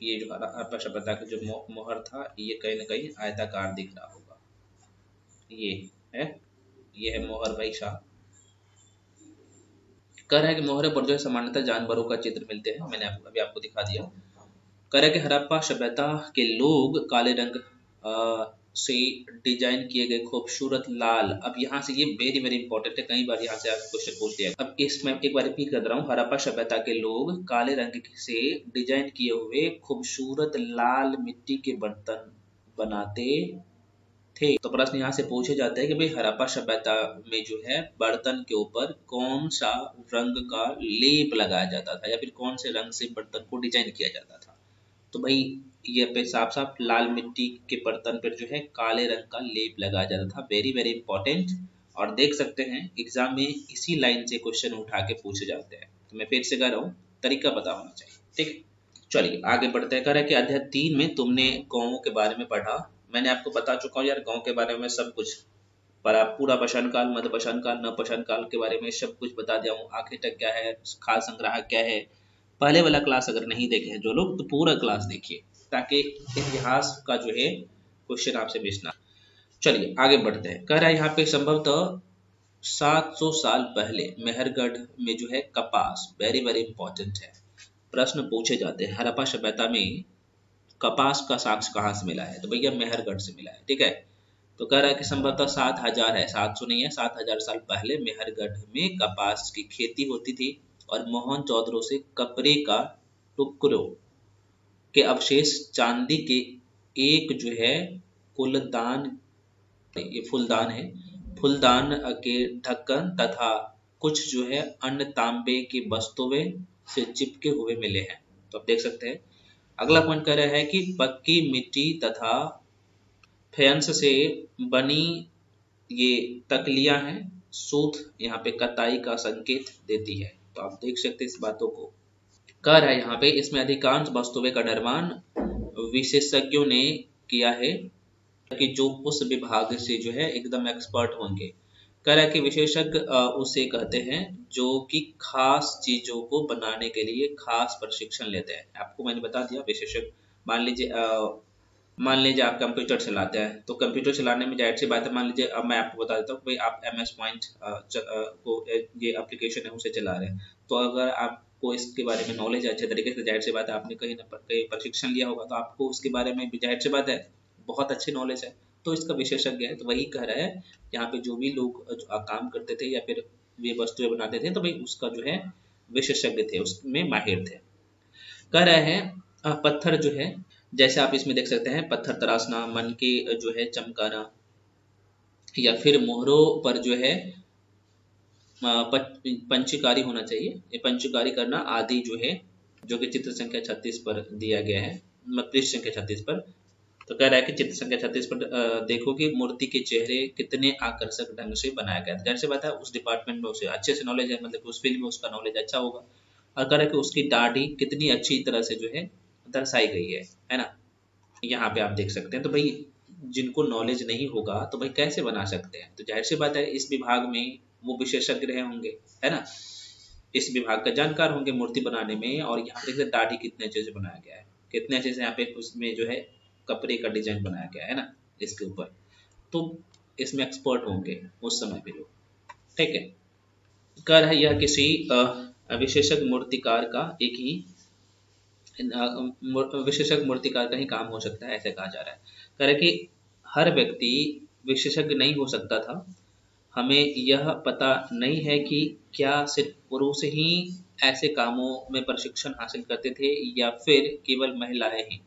ये जो हड़प्पा सभ्यता का जो मोहर था ये कहीं ना कहीं आयताकार दिख रहा होगा। ये है मोहर भाई साहब। कह रहा है कि मोहरे पर जो है सामान्यतः जानवरों का चित्र मिलते हैं, मैंने अभी आपको दिखा दिया। कह रहा है कि हड़प्पा सभ्यता के लोग काले रंग से डिजाइन किए गए खूबसूरत लाल, अब यहाँ से ये वेरी वेरी इंपॉर्टेंट है, कई बार यहाँ से आप क्वेश्चन पूछ दिया। अब इसमें एक बार रिपीट कर रहा हूँ, हड़प्पा सभ्यता के लोग काले रंग से डिजाइन किए हुए खूबसूरत लाल मिट्टी के बर्तन बनाते थे। तो प्रश्न यहाँ से पूछे जाते हैं कि भाई हड़प्पा सभ्यता में जो है बर्तन के ऊपर कौन सा रंग का लेप लगाया जाता था या फिर कौन से रंग से बर्तन को डिजाइन किया जाता था। तो भाई ये पे साफ साफ लाल मिट्टी के बर्तन पर जो है काले रंग का लेप लगाया जाता था। वेरी वेरी इंपॉर्टेंट, और देख सकते हैं एग्जाम में इसी लाइन से क्वेश्चन उठा के पूछे जाते हैं। तो मैं फिर से कह रहा हूँ, तरीका पता होना चाहिए। ठीक है, चलिए आगे बढ़ते हैं। कह रहा है कि अध्याय 3 में तुमने गाँवों के बारे में पढ़ा। मैंने आपको बता चुका हूँ यार गाँव के बारे में सब कुछ, पर आप पूरा पाषाण काल, मध्य पाषाण काल, नव पाषाण काल के बारे में सब कुछ बता दिया हूँ। आखिर तक क्या है, खाल संग्रह क्या है, पहले वाला क्लास अगर नहीं देखे हैं जो लोग तो पूरा क्लास देखिए, ताकि इतिहास का जो है क्वेश्चन आपसे मिस ना। चलिए आगे बढ़ते हैं। कह रहा है यहाँ पे संभवतः 700 साल पहले मेहरगढ़ में जो है कपास वेरी वेरी इंपॉर्टेंट है, प्रश्न पूछे जाते हैं हड़प्पा सभ्यता में कपास का साक्ष्य कहाँ से मिला है, तो भैया मेहरगढ़ से मिला है। ठीक है, तो कह रहा है कि संभवतः 7000 है, 700 नहीं है, 7000 साल पहले मेहरगढ़ में कपास की खेती होती थी और मोहनजोदड़ो से कपड़े का टुकड़ों के अवशेष चांदी के एक जो है कुलदान, ये फूलदान है, फूलदान के ढक्कन तथा कुछ जो है अन्य तांबे की वस्तुएं से चिपके हुए मिले हैं। तो आप देख सकते हैं। अगला पॉइंट कह रहा है कि पक्की मिट्टी तथा फेंस से बनी ये तकलियां हैं, सूत यहाँ पे कताई का संकेत देती है। तो आप देख सकते हैं इस बातों को। कह रहा है यहाँ पे इसमें अधिकांश वस्तुएं का निर्माण विशेषज्ञों ने किया है कि जो उस विभाग से जो है एकदम एक्सपर्ट होंगे। कह रहा है कि विशेषज्ञ उसे कहते हैं जो कि खास चीजों को बनाने के लिए खास प्रशिक्षण लेते हैं। आपको मैंने बता दिया विशेषज्ञ। मान लीजिए आप कंप्यूटर चलाते हैं, तो कंप्यूटर चलाने में जाहिर सी बात है, मान लीजिए अब मैं आपको बता देता हूँ भाई आप MS पॉइंट को ये एप्लीकेशन है उसे चला रहे हैं, तो अगर आपको इसके बारे में नॉलेज अच्छे तरीके से, जाहिर सी बात है आपने कहीं ना कहीं प्रशिक्षण लिया होगा, तो आपको उसके बारे में भी जाहिर सी बात है बहुत अच्छी नॉलेज है, तो इसका विशेषज्ञ है। तो वही कह रहा है यहाँ पे जो भी लोग काम करते थे या फिर वे वस्तुएं बनाते थे, तो भाई उसका जो है विशेषज्ञ थे, उसमें माहिर थे। कह रहे हैं पत्थर जो है, जैसे आप इसमें देख सकते हैं, पत्थर तराशना, मन के जो है चमकाना, या फिर मोहरों पर जो है पंचकारी होना चाहिए, ये पंचकारी करना आदि जो है, जो कि चित्र संख्या 36 पर दिया गया है, पृष्ठ संख्या 36 पर। तो कह रहा है कि चित्र संख्या 36 पर देखो कि मूर्ति के चेहरे कितने आकर्षक ढंग से बनाया गया है। जैसे बात है उस डिपार्टमेंट में उसे अच्छे से नॉलेज है, मतलब उस फील्ड में उसका नॉलेज अच्छा होगा। और कह रहा है कि उसकी दाढ़ी कितनी अच्छी तरह से जो है दर्शाई गई है ना, यहाँ पे आप देख सकते हैं। तो भाई जिनको नॉलेज नहीं होगा तो भाई कैसे बना सकते हैं, तो जाहिर सी बात है इस विभाग में वो विशेषज्ञ रहे होंगे, है ना, इस विभाग का जानकार होंगे मूर्ति बनाने में। और यहाँ पे देखते दाढ़ी कितने अच्छे से बनाया गया है, कितने अच्छे से यहाँ पे उसमें जो है कपड़े का डिजाइन बनाया गया है ना इसके ऊपर, तो इसमें एक्सपर्ट होंगे उस समय पे लोग। ठीक है, कह रहा है यह किसी विशेषज्ञ मूर्तिकार का एक ही विशेषज्ञ मूर्तिकार का ही काम हो सकता है, ऐसे कहा जा रहा है। कह रहे कि हर व्यक्ति विशेषज्ञ नहीं हो सकता था। हमें यह पता नहीं है कि क्या सिर्फ पुरुष ही ऐसे कामों में प्रशिक्षण हासिल करते थे या फिर केवल महिलाएं ही,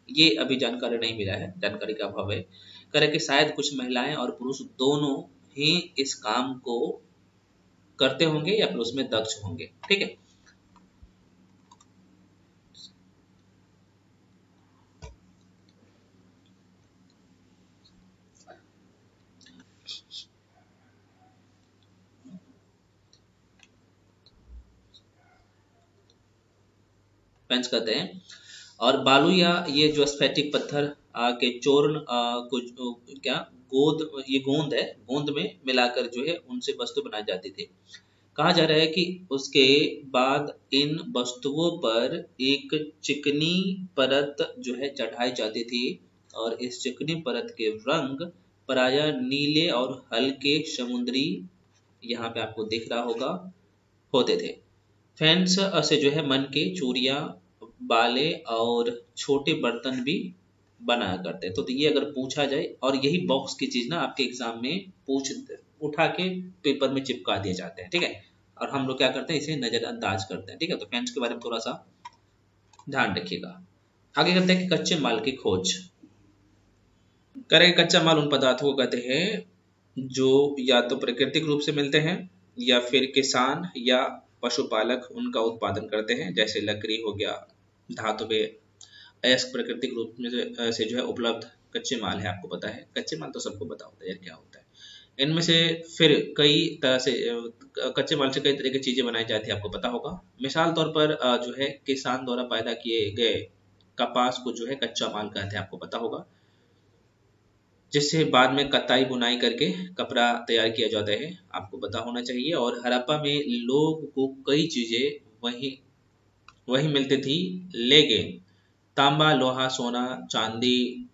ये अभी जानकारी नहीं मिला है, जानकारी का अभाव है। कह रहे कि शायद कुछ महिलाएं और पुरुष दोनों ही इस काम को करते होंगे या फिर उसमें दक्ष होंगे। ठीक है, फेंस कहते हैं। और बालू या ये जो स्फेटिक पत्थर के चूर्ण क्या गोद, ये गोंद है, गोंद में मिलाकर जो है उनसे वस्तु बनाई जाती थी। कहा जा रहा है कि उसके बाद इन वस्तुओं पर एक चिकनी परत जो है चढ़ाई जाती थी और इस चिकनी परत के रंग प्रायः नीले और हल्के समुद्री, यहाँ पे आपको दिख रहा होगा, होते थे। फैंस से जो है मन के चूड़ियाँ, बाले और छोटे बर्तन भी बनाया करते हैं। तो ये अगर पूछा जाए, और यही बॉक्स की चीज ना आपके एग्जाम में उठा के पेपर में चिपका दिए जाते हैं। ठीक है, और हम लोग क्या करते हैं, इसे नजरअंदाज करते हैं। ठीक है, तो फैंस के बारे में थोड़ा सा ध्यान रखिएगा। आगे करते हैं कि कच्चे माल की खोज। करें कच्चा माल उन पदार्थों को कहते हैं जो या तो प्राकृतिक रूप से मिलते हैं या फिर किसान या पशुपालक उनका उत्पादन करते हैं, जैसे लकड़ी हो गया, धातुएं, अयस्क प्राकृतिक रूप में से जो है उपलब्ध कच्चे माल है। आपको पता है कच्चे माल तो सबको पता होता है यार क्या होता है। इनमें से फिर कई तरह से कच्चे माल से कई तरह की चीजें बनाई जाती है, आपको पता होगा। मिसाल तौर पर जो है किसान द्वारा पैदा किए गए कपास को जो है कच्चा माल कहते हैं, आपको पता होगा, जिससे बाद में कताई बुनाई करके कपड़ा तैयार किया जाता है, आपको पता होना चाहिए। और हड़प्पा में लोग को कई चीजें वही मिलती थी, लेकिन तांबा, लोहा, सोना, चांदी,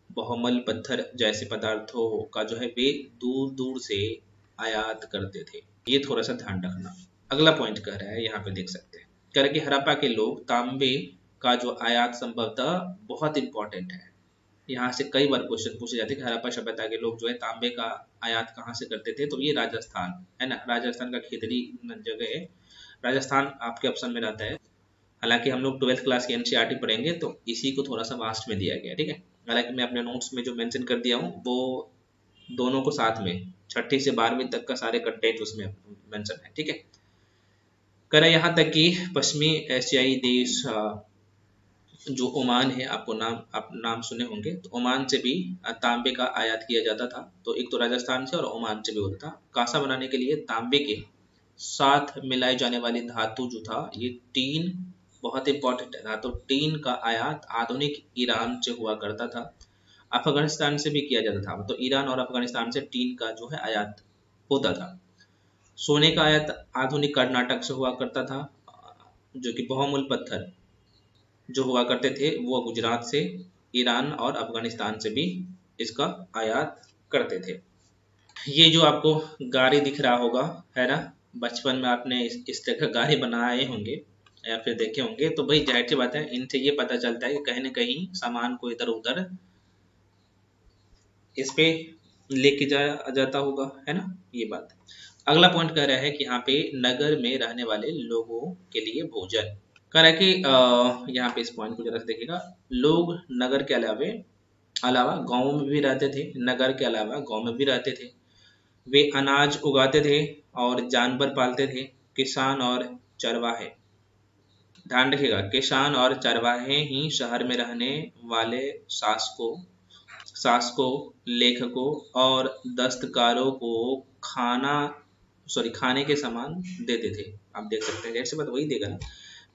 बहुमूल्य पत्थर जैसे पदार्थों का जो है वे दूर दूर से आयात करते थे। ये थोड़ा सा ध्यान रखना। अगला पॉइंट कह रहा है, यहाँ पे देख सकते हैं, कह रहा है कि हड़प्पा के लोग तांबे का जो आयात संभवतः बहुत इंपॉर्टेंट है। यहाँ से कई बार क्वेश्चन पूछे जाते हैं कि हड़प्पा सभ्यता के लोग जो है तांबे का आयात कहाँ से करते थे, तो ये राजस्थान है ना, राजस्थान का खेतरी जगह है, राजस्थान आपके ऑप्शन में रहता है। हालांकि हम लोग 12th क्लास की एनसीईआरटी पढ़ेंगे तो इसी को थोड़ा सा वास्ट में दिया गया है, ठीक है। हालांकि मैं अपने नोट्स में जो मेंशन कर दिया हूँ वो दोनों को साथ में 6ठी से 12वीं तक का सारे कंटेंट उसमें मेंशन है, ठीक है। करें यहाँ तक कि पश्चिमी एशियाई देश जो ओमान है, आपको आप नाम सुने होंगे, तो ओमान से भी तांबे का आयात किया जाता था। तो एक तो राजस्थान से और ओमान से भी होता था। कांसा बनाने के लिए तांबे के साथ मिलाई जाने वाली धातु जो था ये टीन बहुत इंपॉर्टेंट है। धातु टीन का आयात आधुनिक ईरान से हुआ करता था, अफगानिस्तान से भी किया जाता था। तो ईरान और अफगानिस्तान से टीन का जो है आयात होता था। सोने का आयात आधुनिक कर्नाटक से हुआ करता था, जो कि बहुमूल्य पत्थर जो हुआ करते थे वो गुजरात से, ईरान और अफगानिस्तान से भी इसका आयात करते थे। ये जो आपको गाड़ी दिख रहा होगा है ना, बचपन में आपने इस तरह गाड़ी बनाए होंगे या फिर देखे होंगे, तो भाई जाहिर सी बात है इनसे ये पता चलता है कि कहीं ना कहीं सामान को इधर उधर इस पे लेके जाता होगा, है ना, ये बात। अगला पॉइंट कह रहा है कि यहाँ पे नगर में रहने वाले लोगों के लिए भोजन। कह रहा है कि यहाँ पे इस पॉइंट को जरा से देखिएगा, लोग नगर के अलावा गाँव में भी रहते थे, नगर के अलावा गाँव में भी रहते थे। वे अनाज उगाते थे और जानवर पालते थे। किसान और चरवाहे, ध्यान रखिएगा, किसान और चरवाहे ही शहर में रहने वाले शासकों, लेखकों और दस्तकारों को खाने के सामान देते थे। आप देख सकते हैं, जैसे बात वही देगा ना।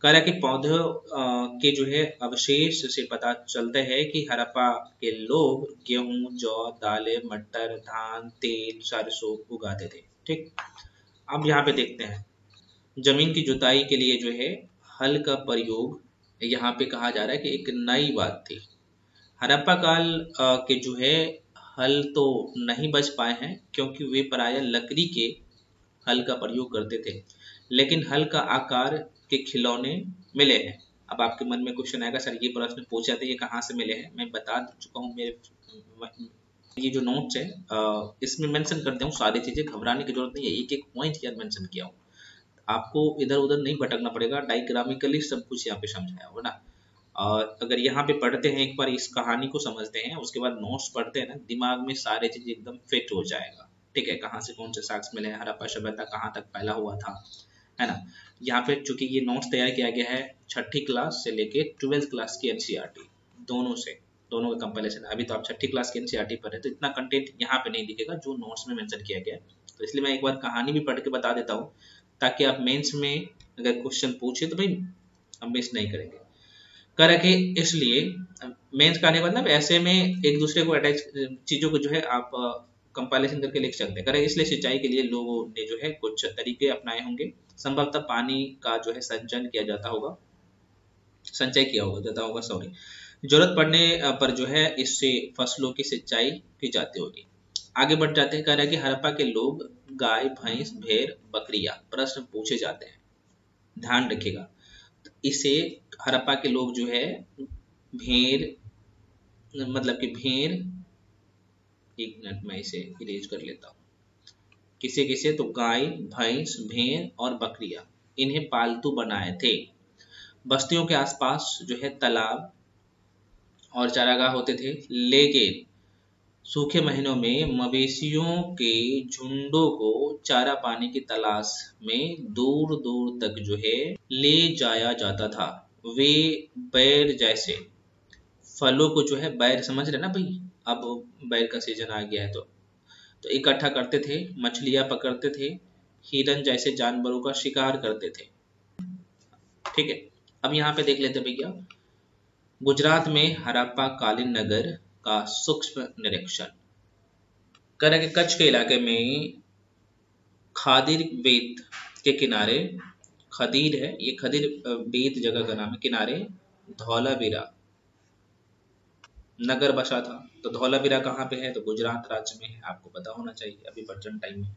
कह रहा कि पौधों के जो है अवशेष से पता चलता है कि हड़प्पा के लोग गेहूं, जौ, दालें, मटर, धान, तेल, सरसों उगाते थे, ठीक। अब यहाँ पे देखते हैं, जमीन की जुताई के लिए जो है हल का प्रयोग यहाँ पे कहा जा रहा है कि एक नई बात थी। हड़प्पा काल के जो है हल तो नहीं बच पाए हैं क्योंकि वे प्रायः लकड़ी के हल का प्रयोग करते थे, लेकिन हल का आकार के खिलौने मिले हैं। अब आपके मन में क्वेश्चन आएगा, सर ये प्रश्न पूछा था, ये कहाँ से मिले हैं? मैं बता चुका हूँ, मेरे ये जो नोट्स है इसमें मेंशन करते हूँ सारी चीजें, घबराने की जरूरत नहीं है, एक एक पॉइंट यार मेंशन किया हूँ, आपको इधर उधर नहीं भटकना पड़ेगा, डायग्रामिकली सब कुछ यहाँ पे समझाया होगा ना। और अगर यहाँ पे पढ़ते हैं, एक बार इस कहानी को समझते हैं, उसके बाद नोट्स पढ़ते हैं ना, दिमाग में सारे चीज एकदम फिट हो जाएगा, ठीक है। कहाँ से कौन से साक्ष्य मिले हैं, हड़प्पा सभ्यता कहाँ तक फैला हुआ था, है ना। यहाँ पे चूंकि ये नोट्स तैयार किया गया है 6ठी क्लास से लेके 12th क्लास की एनसीईआरटी दोनों का कंपैरिजन। अभी तो आप 6ठी क्लास की एनसीईआरटी पर है, तो इतना कंटेंट यहाँ पे नहीं दिखेगा जो नोट्स में मेंशन किया गया है। तो इसलिए मैं एक बार कहानी भी पढ़ के बता देता हूँ, ताकि आप मेंस में अगर क्वेश्चन पूछे तो भाई हम मिस नहीं करेंगे। कर रखे, इसलिए मेंस का आने के बाद ना ऐसे में एक दूसरे को अटैच चीजों को जो है आप कंपाइलेशन करके लिख सकते हैं। करें, इसलिए सिंचाई के लिए लोगों ने जो है कुछ तरीके अपनाए होंगे। संभवतः पानी का जो है संचय किया जाता होगा, सॉरी, जरूरत पड़ने पर जो है इससे फसलों की सिंचाई की जाती होगी। आगे बढ़ जाते हैं, कह रहा है कि हड़प्पा के लोग गाय, भैंस, भेड़, बकरियां, प्रश्न पूछे जाते हैं, ध्यान रखिएगा। इसे हड़प्पा के लोग जो है भेड़, मतलब कि भेड़, एक मिनट मैं इसे इरेज कर लेता हूँ, किसे तो गाय, भैंस, भेड़ और बकरियां, इन्हें पालतू बनाए थे। बस्तियों के आसपास जो है तालाब और चारागाह होते थे, लेकिन सूखे महीनों में मवेशियों के झुंडों को चारा पानी की तलाश में दूर दूर तक जो है ले जाया जाता था। वे बैर जैसे फलों को जो है, बैर समझ रहे ना भाई, अब बैर का सीजन आ गया है तो इकट्ठा करते थे, मछलियां पकड़ते थे, हिरन जैसे जानवरों का शिकार करते थे, ठीक है। अब यहाँ पे देख लेते भैया, गुजरात में हड़प्पा कालीन नगर का सूक्ष्म निरीक्षण। कह रहा है कि कच्छ के इलाके में खादिर बेत के किनारे, खदीर है ये, खदीर बेत जगह का नाम है, किनारे धौलावीरा नगर बसा था। तो धौलावीरा कहाँ पे है? तो गुजरात राज्य में है, आपको पता होना चाहिए अभी प्रेजेंट टाइम में।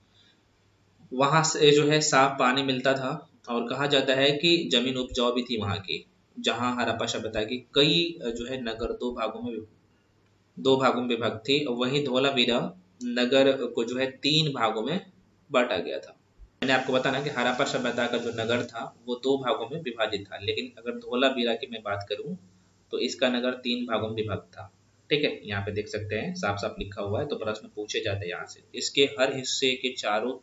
वहां से जो है साफ पानी मिलता था और कहा जाता है कि जमीन उपजाऊ भी थी वहां की। जहां हड़प्पा सभ्यता की कई जो है नगर दो भागों में विभक्त थी। वहीं धौलावीरा नगर को जो है 3 भागों में बांटा गया था। मैंने आपको बताना कि हड़प्पा सभ्यता का जो नगर था वो 2 भागों में विभाजित था, लेकिन अगर धौलावीरा की मैं बात करूं तो इसका नगर 3 भागों में विभक्त था। ठीक है, यहाँ पे देख सकते हैं साफ साफ लिखा हुआ है। तो प्रश्न पूछे जाते हैं यहाँ से। इसके हर हिस्से के चारों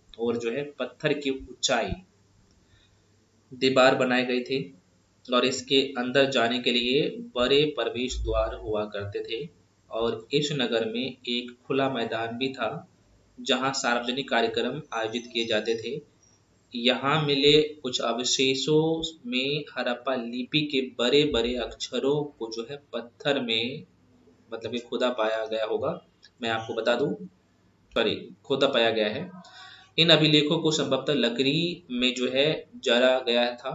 ओर जो है पत्थर की ऊंचाई दीवार बनाए गए थे और इसके अंदर जाने के लिए बड़े प्रवेश द्वार हुआ करते थे। और इस नगर में एक खुला मैदान भी था जहां सार्वजनिक कार्यक्रम आयोजित किए जाते थे। यहाँ मिले कुछ अवशेषों में हड़प्पा लिपि के बड़े बड़े अक्षरों को जो है पत्थर में मतलब कि खुदा पाया गया होगा। मैं आपको बता दूं, सॉरी, खोदा पाया गया है। इन अभिलेखों को संभवतः लकड़ी में जो है जला गया था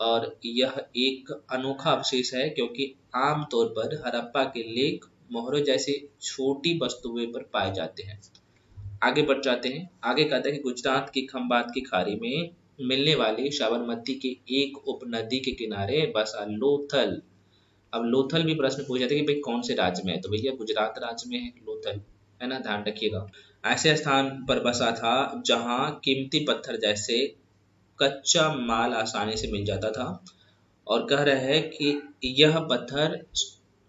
और यह एक अनोखा अवशेष है क्योंकि आमतौर पर हड़प्पा के लेख मोहरों जैसे छोटी वस्तुएं पर पाए जाते हैं। आगे बढ़ जाते हैं। आगे कहता है कि गुजरात की खंबात की खाड़ी में मिलने वाली साबरमती के एक उपनदी के किनारे बसा लोथल। अब लोथल भी प्रश्न पूछा जाता है कि भाई कौन से राज्य में है? तो भैया गुजरात राज्य में है लोथल, है ना, ध्यान रखिएगा। ऐसे स्थान पर बसा था जहां कीमती पत्थर जैसे कच्चा माल आसानी से मिल जाता था। और कह रहे हैं कि यह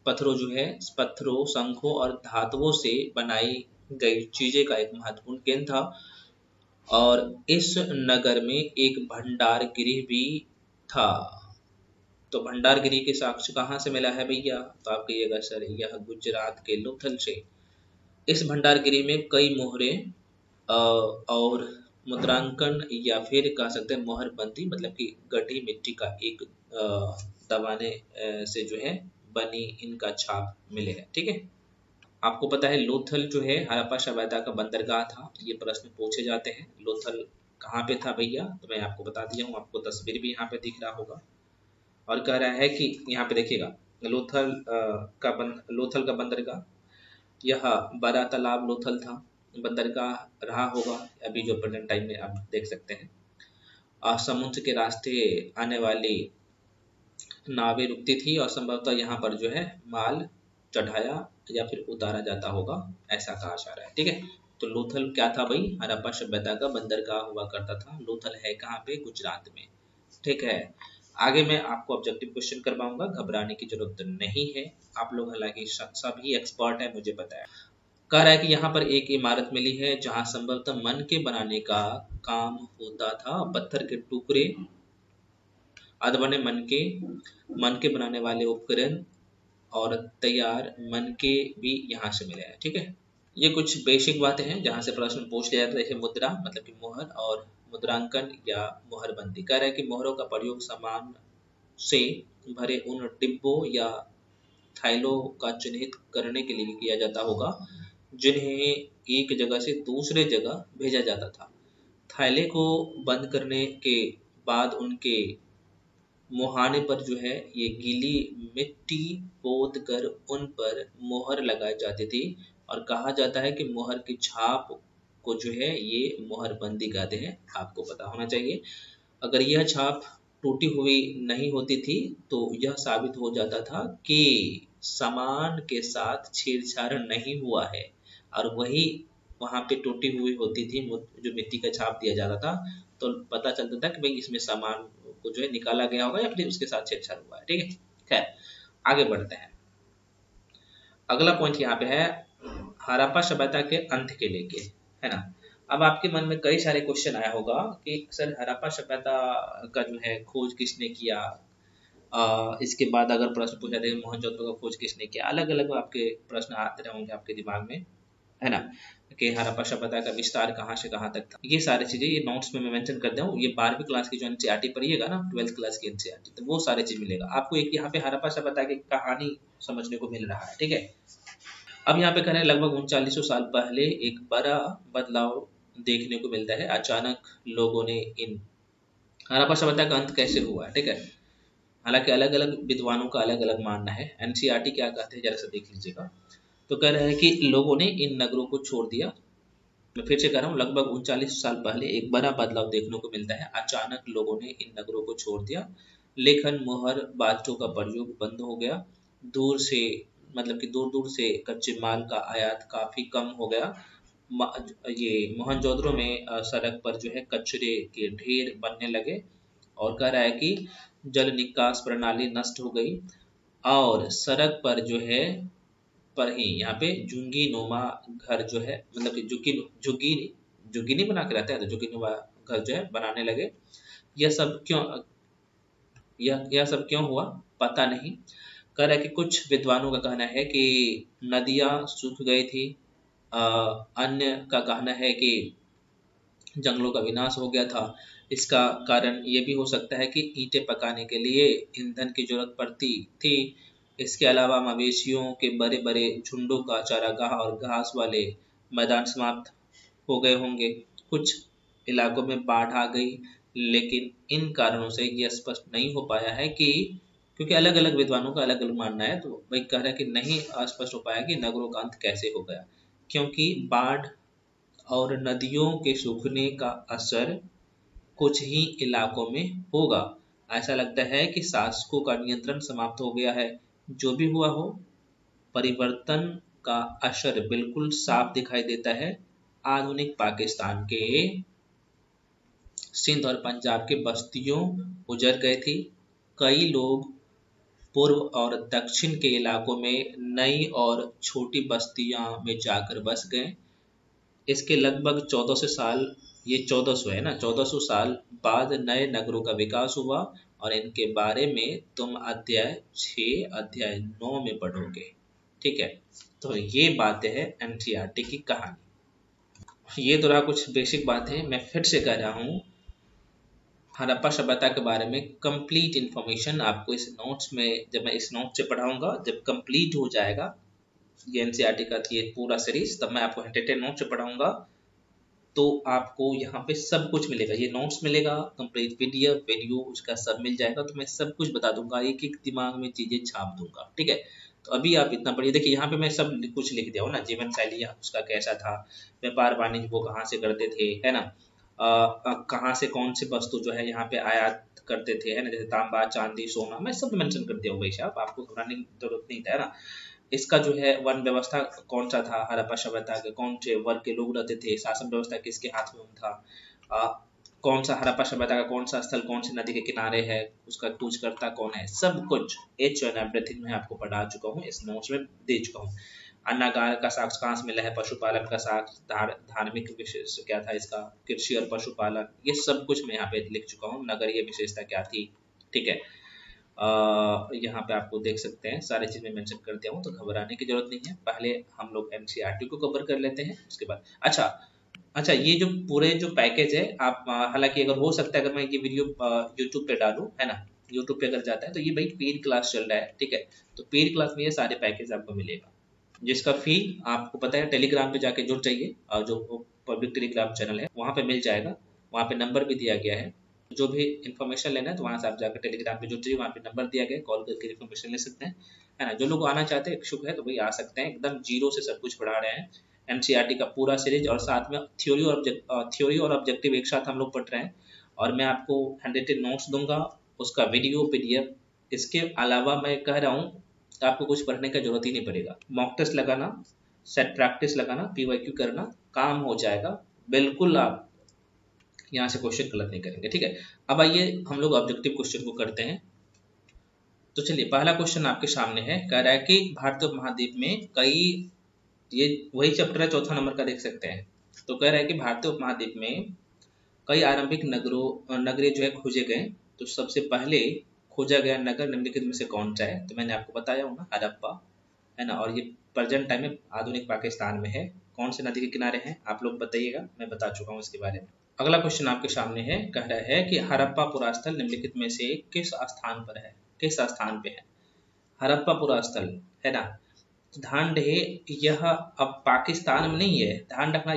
पत्थरों जो है पत्थरों, शंखों और धातुओं से बनाई गई चीजें का एक महत्वपूर्ण केंद्र था। और इस नगर में एक भंडार गृह भी था। तो भंडार गृह के साक्ष्य कहाँ से मिला है भैया? तो आप कहिएगा सर यह गुजरात के लोथल से। इस भंडार गृह में कई मोहरे और मुद्रांकन या फिर कह सकते हैं मोहरबंदी मतलब कि गड्ढी मिट्टी का एक दबाने से जो है बनी इनका छाप मिले हैं। ठीक है, आपको पता है लोथल जो है हड़प्पा सभ्यता का बंदरगाह था। ये प्रश्न पूछे जाते हैं। लोथल कहाँ पे था भैया? तो मैं आपको बता दिया हूँ, आपको तस्वीर भी यहाँ पे दिख रहा होगा। और कह रहा है कि यहाँ पे देखिएगा लोथल का बंदरगाह, यह बड़ा तालाब लोथल था, बंदरगाह रहा होगा अभी जो प्रेजेंट टाइम में आप देख सकते हैं। समुद्र के रास्ते आने वाली नावें रुकती थी और संभवतः यहाँ पर जो है माल चढ़ाया या फिर उतारा जाता होगा, ऐसा कहा जा रहा है। ठीक है, तो लोथल क्या था भाई? हड़प्पा सभ्यता का बंदरगाह हुआ करता था। लोथल है कहाँ पे? गुजरात में। ठीक है, आगे मैं आपको ऑब्जेक्टिव क्वेश्चन करवाऊंगा, घबराने की जरूरत नहीं है। आप लोग हालांकि सभी एक्सपर्ट है, मुझे पता है। कह रहा है कि यहाँ पर एक इमारत मिली है जहाँ संभवतः मन के बनाने का काम होता था। पत्थर के टुकड़े अधबने मन के बनाने वाले उपकरण और तैयार मन के भी यहाँ से मिले हैं। ठीक है, ये कुछ बेसिक बातें हैं जहाँ से प्रश्न पूछ लिया जाता है। जैसे मुद्रा मतलब कि मोहर और मुद्रांकन या मोहरबंदी। कह रहा है कि मोहरों का प्रयोग सामान से भरे उन डिब्बों या थैलों का चिन्हित करने के लिए किया जाता होगा जिन्हें एक जगह से दूसरे जगह भेजा जाता था। थैले को बंद करने के बाद उनके मुहाने पर जो है ये गीली मिट्टी पोत कर उन पर मोहर लगाई जाती थी। और कहा जाता है कि मोहर की छाप को जो है ये मोहरबंदी कहते हैं, आपको पता होना चाहिए। अगर यह छाप टूटी हुई नहीं होती थी तो यह साबित हो जाता था कि सामान के साथ छेड़छाड़ नहीं हुआ है। और वही वहां पे टूटी हुई होती थी जो मिट्टी का छाप दिया जाता था, तो पता चलता था कि भाई इसमें सामान को जो है निकाला गया होगा या फिर उसके साथ छेड़छाड़ हुआ है। ठीक है, खैर आगे बढ़ते हैं। अगला पॉइंट यहाँ पे है हड़प्पा सभ्यता के अंत के लेके, है ना। अब आपके मन में कई सारे क्वेश्चन आया होगा कि सर हड़प्पा सभ्यता का जो है खोज किसने किया। इसके बाद अगर प्रश्न पूछा जाए मोहनजोदड़ो का खोज किसने किया, अलग अलग आपके प्रश्न आते रहेंगे आपके दिमाग में, है ना, कि हड़प्पा सभ्यता का विस्तार कहाँ से कहाँ तक था। ये सारी चीजें ये नोट्स में मैं मेंशन कर दूं। ये 12वीं क्लास की जो एनसीईआरटी पढ़िएगा ना, 12th क्लास की एनसीईआरटी, तो वो सारी चीज मिलेगा आपको। एक यहाँ पे हड़प्पा सभ्यता की कहानी समझने को मिल रहा है। ठीक है, अब यहाँ पे कह रहे हैं लगभग 3900 साल पहले एक बड़ा बदलाव देखने को मिलता है। अचानक लोगों ने इन हड़प्पा सभ्यता का अंत कैसे हुआ है। ठीक है, हालांकि अलग अलग विद्वानों का अलग अलग मानना है। एनसीईआरटी क्या कहते हैं जरा सा देख लीजिएगा। तो कह रहे हैं कि लोगों ने इन नगरों को छोड़ दिया। मैं फिर से कह रहा हूँ, लगभग 39 साल पहले एक बड़ा बदलाव देखने को मिलता है। अचानक लोगों ने इन नगरों को छोड़ दिया। लेखन, मोहर, बाल्टों का प्रयोग बंद हो गया। दूर से मतलब कि दूर दूर से कच्चे माल का आयात काफी कम हो गया। ये मोहनजोदड़ो में सड़क पर जो है कचरे के ढेर बनने लगे। और कह रहा है कि जल निकास प्रणाली नष्ट हो गई और सड़क पर जो है पर ही यहाँ पे झुग्गी नुमा घर जो है मतलब कि झुग्गी झुग्गी नहीं बना के रहता है, तो झुग्गी नुमा घर जो है बनाने लगे। यह सब क्यों यह सब क्यों हुआ पता नहीं। कह रहा है कि कुछ विद्वानों का कहना है कि नदियां सूख गई थी। अन्य का कहना है कि जंगलों का विनाश हो गया था। इसका कारण ये भी हो सकता है कि ईंटें पकाने के लिए ईंधन की जरूरत पड़ती थी। इसके अलावा मवेशियों के बड़े बड़े झुंडों का चारागाह और घास वाले मैदान समाप्त हो गए होंगे। कुछ इलाकों में बाढ़ आ गई, लेकिन इन कारणों से यह स्पष्ट नहीं हो पाया है कि क्योंकि अलग अलग विद्वानों का अलग अलग मानना है, तो वही कह रहा है कि नहीं स्पष्ट हो पाया कि नगरों का अंत कैसे हो गया, क्योंकि बाढ़ और नदियों के सूखने का असर कुछ ही इलाकों में होगा। ऐसा लगता है कि शासकों का नियंत्रण समाप्त हो गया है। जो भी हुआ हो, परिवर्तन का असर बिल्कुल साफ दिखाई देता है। आधुनिक पाकिस्तान के सिंध और पंजाब के बस्तियों उजड़ गए थी। कई लोग पूर्व और दक्षिण के इलाकों में नई और छोटी बस्तियां में जाकर बस गए। इसके लगभग 1400 साल, ये 1400 है ना, 1400 साल बाद नए नगरों का विकास हुआ और इनके बारे में तुम अध्याय 6 अध्याय 9 में पढ़ोगे। ठीक है, तो ये बातें है एनसीईआरटी की कहानी। ये तो रहा कुछ बेसिक बातें। मैं फिर से कह रहा हूँ, हड़प्पा सभ्यता के बारे में कंप्लीट इन्फॉर्मेशन आपको इस नोट्स में, जब मैं इस नोट से पढ़ाऊंगा, जब कंप्लीट हो जाएगा ये एनसीईआरटी का ये पूरा सीरीज, तब मैं आपको डिटेल नोट से पढ़ाऊंगा। तो आपको यहाँ पे सब कुछ मिलेगा, ये नोट्स मिलेगा, कंप्लीट पीडीएफ वीडियो उसका सब मिल जाएगा। तो मैं सब कुछ बता दूंगा, एक एक दिमाग में चीजें छाप दूंगा। ठीक है, तो अभी आप इतना पढ़िए। देखिए यहाँ पे मैं सब कुछ लिख दिया हूँ ना, जीवन शैली उसका कैसा था, व्यापार वाणिज्य वो कहाँ से करते थे, है ना, कहाँ से कौन सी वस्तु जो है यहाँ पे आयात करते थे, है ना, जैसे तांबा चांदी सोना, मैं सब मेंशन कर दिया हूँ भाई साहब, आपको घबराने की जरूरत नहीं था, है ना। इसका जो है वन व्यवस्था कौन सा था, हड़प्पा सभ्यता के कौन से वर्ग के लोग रहते थे, शासन व्यवस्था किसके हाथ में था, कौन सा हड़प्पा सभ्यता का कौन सा स्थल कौन सी नदी के किनारे है, उसका खोजकर्ता कौन है, सब कुछ एच एंड एवरीथिंग मैं आपको पढ़ा चुका हूँ, इस नोट्स में दे चुका हूँ। अन्नागार का साक्ष्य कहाँ से मिला है, पशुपालन का साक्ष्य, धार्मिक विशेष क्या था इसका, कृषि और पशुपालन, ये सब कुछ मैं यहाँ पे लिख चुका हूँ। नगरीय विशेषता क्या थी, ठीक है, यहाँ पे आपको देख सकते हैं सारी चीज़ में मेंशन कर दिया हूँ, तो घबराने की जरूरत नहीं है। पहले हम लोग एनसीईआरटी को कवर कर लेते हैं, उसके बाद अच्छा ये जो पूरे जो पैकेज है, आप हालांकि अगर हो सकता है अगर मैं ये वीडियो यूट्यूब पे डालूं, है ना, यूट्यूब पे अगर जाता है तो ये भाई पेड क्लास चल रहा है। ठीक है, तो पेड क्लास में ये सारे पैकेज आपको मिलेगा, जिसका फी आपको पता है, टेलीग्राम पे जाके जुड़ जाइए, जो पब्लिक टेलीग्राम चैनल है वहाँ पे मिल जाएगा, वहाँ पे नंबर भी दिया गया है। जो भी इन्फॉर्मेशन लेना है तो वहाँ से आप जाकर टेलीग्राम पे जुड़ जाइए, वहाँ पे नंबर दिया गया है, कॉल करके इन्फॉर्मेशन ले सकते हैं, है ना। जो लोग आना चाहते हैं, इच्छुक है, तो भाई आ सकते हैं, एकदम जीरो से सब कुछ पढ़ा रहे हैं, एनसीईआरटी का पूरा सीरीज, और साथ में थ्योरी और ऑब्जेक्टिव एक साथ हम लोग पढ़ रहे हैं। और मैं आपको हैंडरिटन नोट्स दूंगा, उसका वीडियो पीडीएफ। इसके अलावा मैं कह रहा हूँ आपको कुछ पढ़ने का जरूरत ही नहीं पड़ेगा, मॉक टेस्ट लगाना, सेट प्रैक्टिस लगाना, पीवाईक्यू करना, काम हो जाएगा बिल्कुल। आप यहाँ से क्वेश्चन गलत नहीं करेंगे। ठीक है, अब आइए हम लोग ऑब्जेक्टिव क्वेश्चन को करते हैं। तो चलिए, पहला क्वेश्चन आपके सामने है, कह रहा है कि भारतीय उपमहाद्वीप में कई, ये वही चैप्टर है, चौथा नंबर का देख सकते हैं। तो कह रहा है कि भारतीय उपमहाद्वीप में कई आरंभिक नगरीय जो है खोजे गए। तो सबसे पहले खोजा गया नगर निम्नलिखित में से कौन सा है, तो मैंने आपको बताया हूँ ना, हड़प्पा, है ना, और ये प्रेजेंट टाइम में आधुनिक पाकिस्तान में है। कौन से नदी के किनारे हैं आप लोग बताइएगा, मैं बता चुका हूँ इसके बारे में। अगला क्वेश्चन आपके सामने है, कह रहा है कि हड़प्पा पुरास्थल निम्नलिखित में से किस स्थान पर है, किस स्थान पे है हड़प्पा पुरास्थल, है ना। ध्यान रहे, यह अब पाकिस्तान में नहीं है, ध्यान रखना,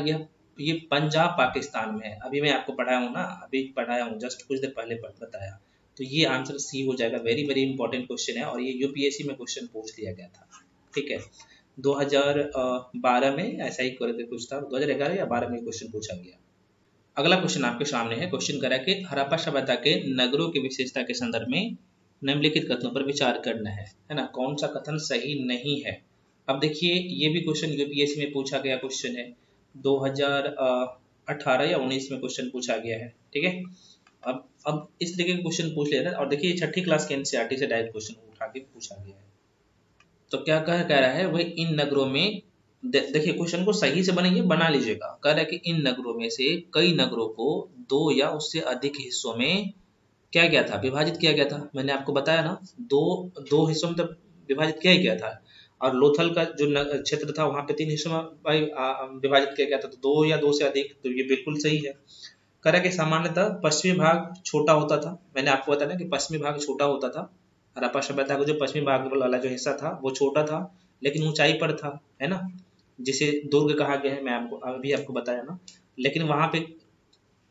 ये पंजाब पाकिस्तान में है। अभी मैं आपको पढ़ाया हूँ ना, अभी पढ़ाया हूँ, जस्ट कुछ देर पहले बताया। तो ये आंसर सी हो जाएगा। वेरी वेरी इंपॉर्टेंट क्वेश्चन है और ये यूपीएससी में क्वेश्चन पूछ लिया गया था। ठीक है, 2012 में ऐसा ही कुछ था, 2011 या 12 में क्वेश्चन पूछा गया। अगला क्वेश्चन आपके सामने है। क्वेश्चन करा कि हड़प्पा सभ्यता के नगरों की विशेषता के संदर्भ में निम्नलिखित कथनों पर विचार करना है ना। कौन सा कथन सही नहीं है। अब देखिए ये भी क्वेश्चन यूपीएससी में पूछा गया क्वेश्चन है, 2018 या 19 में क्वेश्चन पूछा गया है। ठीक है, अब इस तरीके के क्वेश्चन पूछ लेना और देखिए 6ठी क्लास के एनसीईआरटी से डायरेक्ट क्वेश्चन उठा के पूछा गया है। तो क्या कह रहा है वह इन नगरों में, देखिए क्वेश्चन को सही से बनाइए, बना लीजिएगा। कह रहा है कि इन नगरों में से कई नगरों को 2 या उससे अधिक हिस्सों में क्या गया था, विभाजित किया गया था। मैंने आपको बताया ना, दो हिस्सों में तो विभाजित किया ही गया था। और लोथल का जो क्षेत्र था वहां पे 3 हिस्सों में विभाजित किया गया था, तो 2 या 2 से अधिक, तो ये बिल्कुल सही है। कह रहा कि सामान्यतः पश्चिमी भाग छोटा होता था। मैंने आपको बताया ना कि पश्चिमी भाग छोटा होता था। हड़प्पा सभ्यता का जो पश्चिमी भाग वाला जो हिस्सा था वो छोटा था लेकिन ऊंचाई पर था, है ना, जिसे दुर्ग कहा गया है। मैं आपको बताया ना। लेकिन वहां पे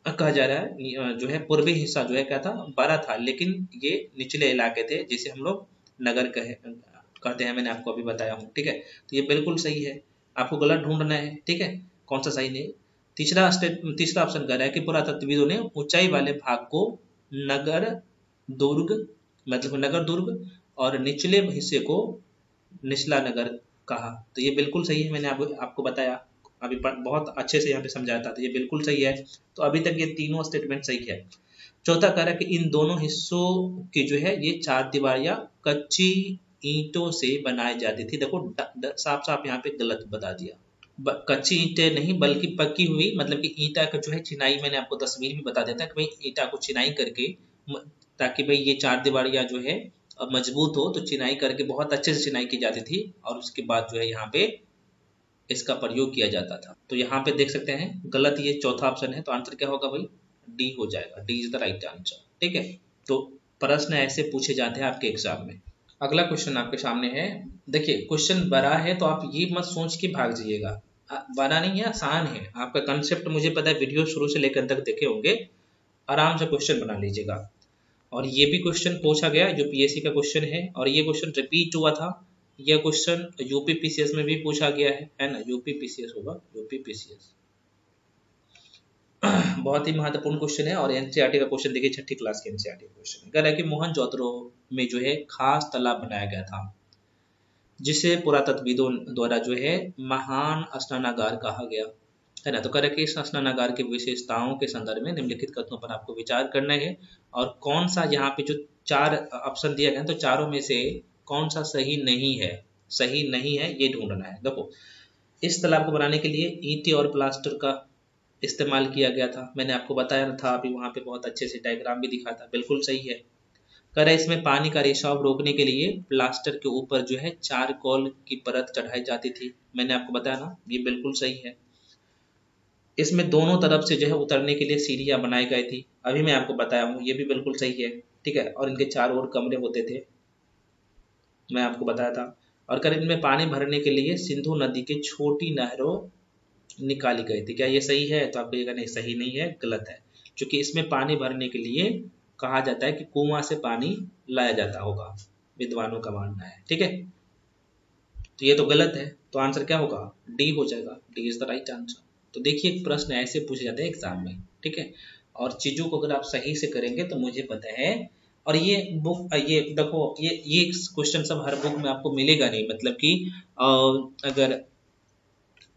कहा जा रहा है जो है पूर्वी हिस्सा जो है क्या था, बड़ा था, लेकिन ये निचले इलाके थे जिसे हम लोग नगर कहते हैं। मैंने आपको अभी बताया हूँ। ठीक है, तो ये बिल्कुल सही है। आपको गलत ढूंढना है। ठीक है, कौन सा सही नहीं। तीसरा ऑप्शन कह रहा है कि पुरातत्वविदों ने ऊंचाई वाले भाग को नगर दुर्ग, मतलब नगर दुर्ग, और निचले हिस्से को निचला नगर कहा। तो ये बिल्कुल सही है। मैंने आपको बताया अभी, बहुत अच्छे से यहाँ पे समझाया था, तो ये बिल्कुल सही है। तो अभी तक ये तीनों स्टेटमेंट सही है। चौथा कह रहा है कि इन दोनों हिस्सों की जो है ये 4 दीवार या कच्ची ईंटों से बनाई जाती थी। देखो साफ साफ यहाँ पे गलत बता दिया। कच्ची ईंटें नहीं बल्कि पक्की हुई, मतलब कि ईंटा का जो है चिनाई, मैंने आपको तस्वीर में बता देता कि भाई ईंटा को चिनाई करके, ताकि भाई ये 4 दीवारियां जो है मजबूत हो, तो चिनाई करके बहुत अच्छे से चिनाई की जाती थी और उसके बाद जो है यहाँ पे इसका प्रयोग किया जाता था। तो यहाँ पे देख सकते हैं गलत ये चौथा ऑप्शन है। तो आंसर क्या होगा भाई, डी हो जाएगा। D is the right answer. ठीक है, तो प्रश्न ऐसे पूछे जाते हैं आपके एग्जाम में। अगला क्वेश्चन आपके सामने है। देखिए क्वेश्चन बड़ा है तो आप ये मत सोच के भाग जाइएगा, बड़ा नहीं है, आसान है। आपका कंसेप्ट मुझे पता है, वीडियो शुरू से लेकर तक देखे होंगे। आराम से क्वेश्चन बना लीजिएगा। और ये भी क्वेश्चन पूछा गया जो पीएससी का क्वेश्चन है, और ये क्वेश्चन रिपीट हुआ था। यह क्वेश्चन यूपी पीसीएस में भी पूछा गया है ना। यूपी पीसीएस होगा, यूपी पीसीएस। बहुत ही महत्वपूर्ण क्वेश्चन है। और एनसीईआरटी का क्वेश्चन देखिए, 6ठी क्लास के एनसीईआरटी का क्वेश्चन है। कह रहा है कि मोहनजोदड़ो में जो है खास तालाब बनाया गया था जिसे पुरातत्वविदों द्वारा जो है महान स्नानागार कहा गया, है ना। तो कह रहा है कि इस स्नानागार की विशेषताओं के संदर्भ में निम्नलिखित कथनों पर आपको विचार करना है। और कौन सा, यहाँ पे जो 4 ऑप्शन दिया गया तो चारों में से कौन सा सही नहीं है, सही नहीं है ये ढूंढना है। देखो इस तालाब को बनाने के लिए ईंटें और प्लास्टर का इस्तेमाल किया गया था। मैंने आपको बताया था अभी, वहां पे बहुत अच्छे से डायग्राम भी दिखा था। बिल्कुल सही है। कह रहा है इसमें पानी का रिसाव रोकने के लिए प्लास्टर के ऊपर जो है चारकोल की परत चढ़ाई जाती थी। मैंने आपको बताया ना, ये बिल्कुल सही है। इसमें दोनों तरफ से जो है उतरने के लिए सीढ़ियां बनाई गई थी। अभी मैं आपको बताया हूँ, ये भी बिल्कुल सही है। ठीक है, और इनके चारों ओर कमरे होते थे, मैं आपको बताया था। और कर इनमें पानी भरने के लिए सिंधु नदी की छोटी नहरों निकाली गई थी। क्या ये सही है? तो आप कहिएगा नहीं सही नहीं है, गलत है। क्योंकि इसमें पानी भरने के लिए कहा जाता है कि कुआं से पानी लाया जाता होगा, विद्वानों का मानना है। ठीक है, तो ये तो गलत है। तो आंसर क्या होगा, डी हो जाएगा। D is the right answer. तो देखिए प्रश्न ऐसे पूछे जाते हैं एग्जाम में। ठीक है, और चीजों को अगर आप सही से करेंगे तो मुझे पता है। और ये बुक, ये देखो, ये क्वेश्चन सब हर बुक में आपको मिलेगा नहीं। मतलब कि अगर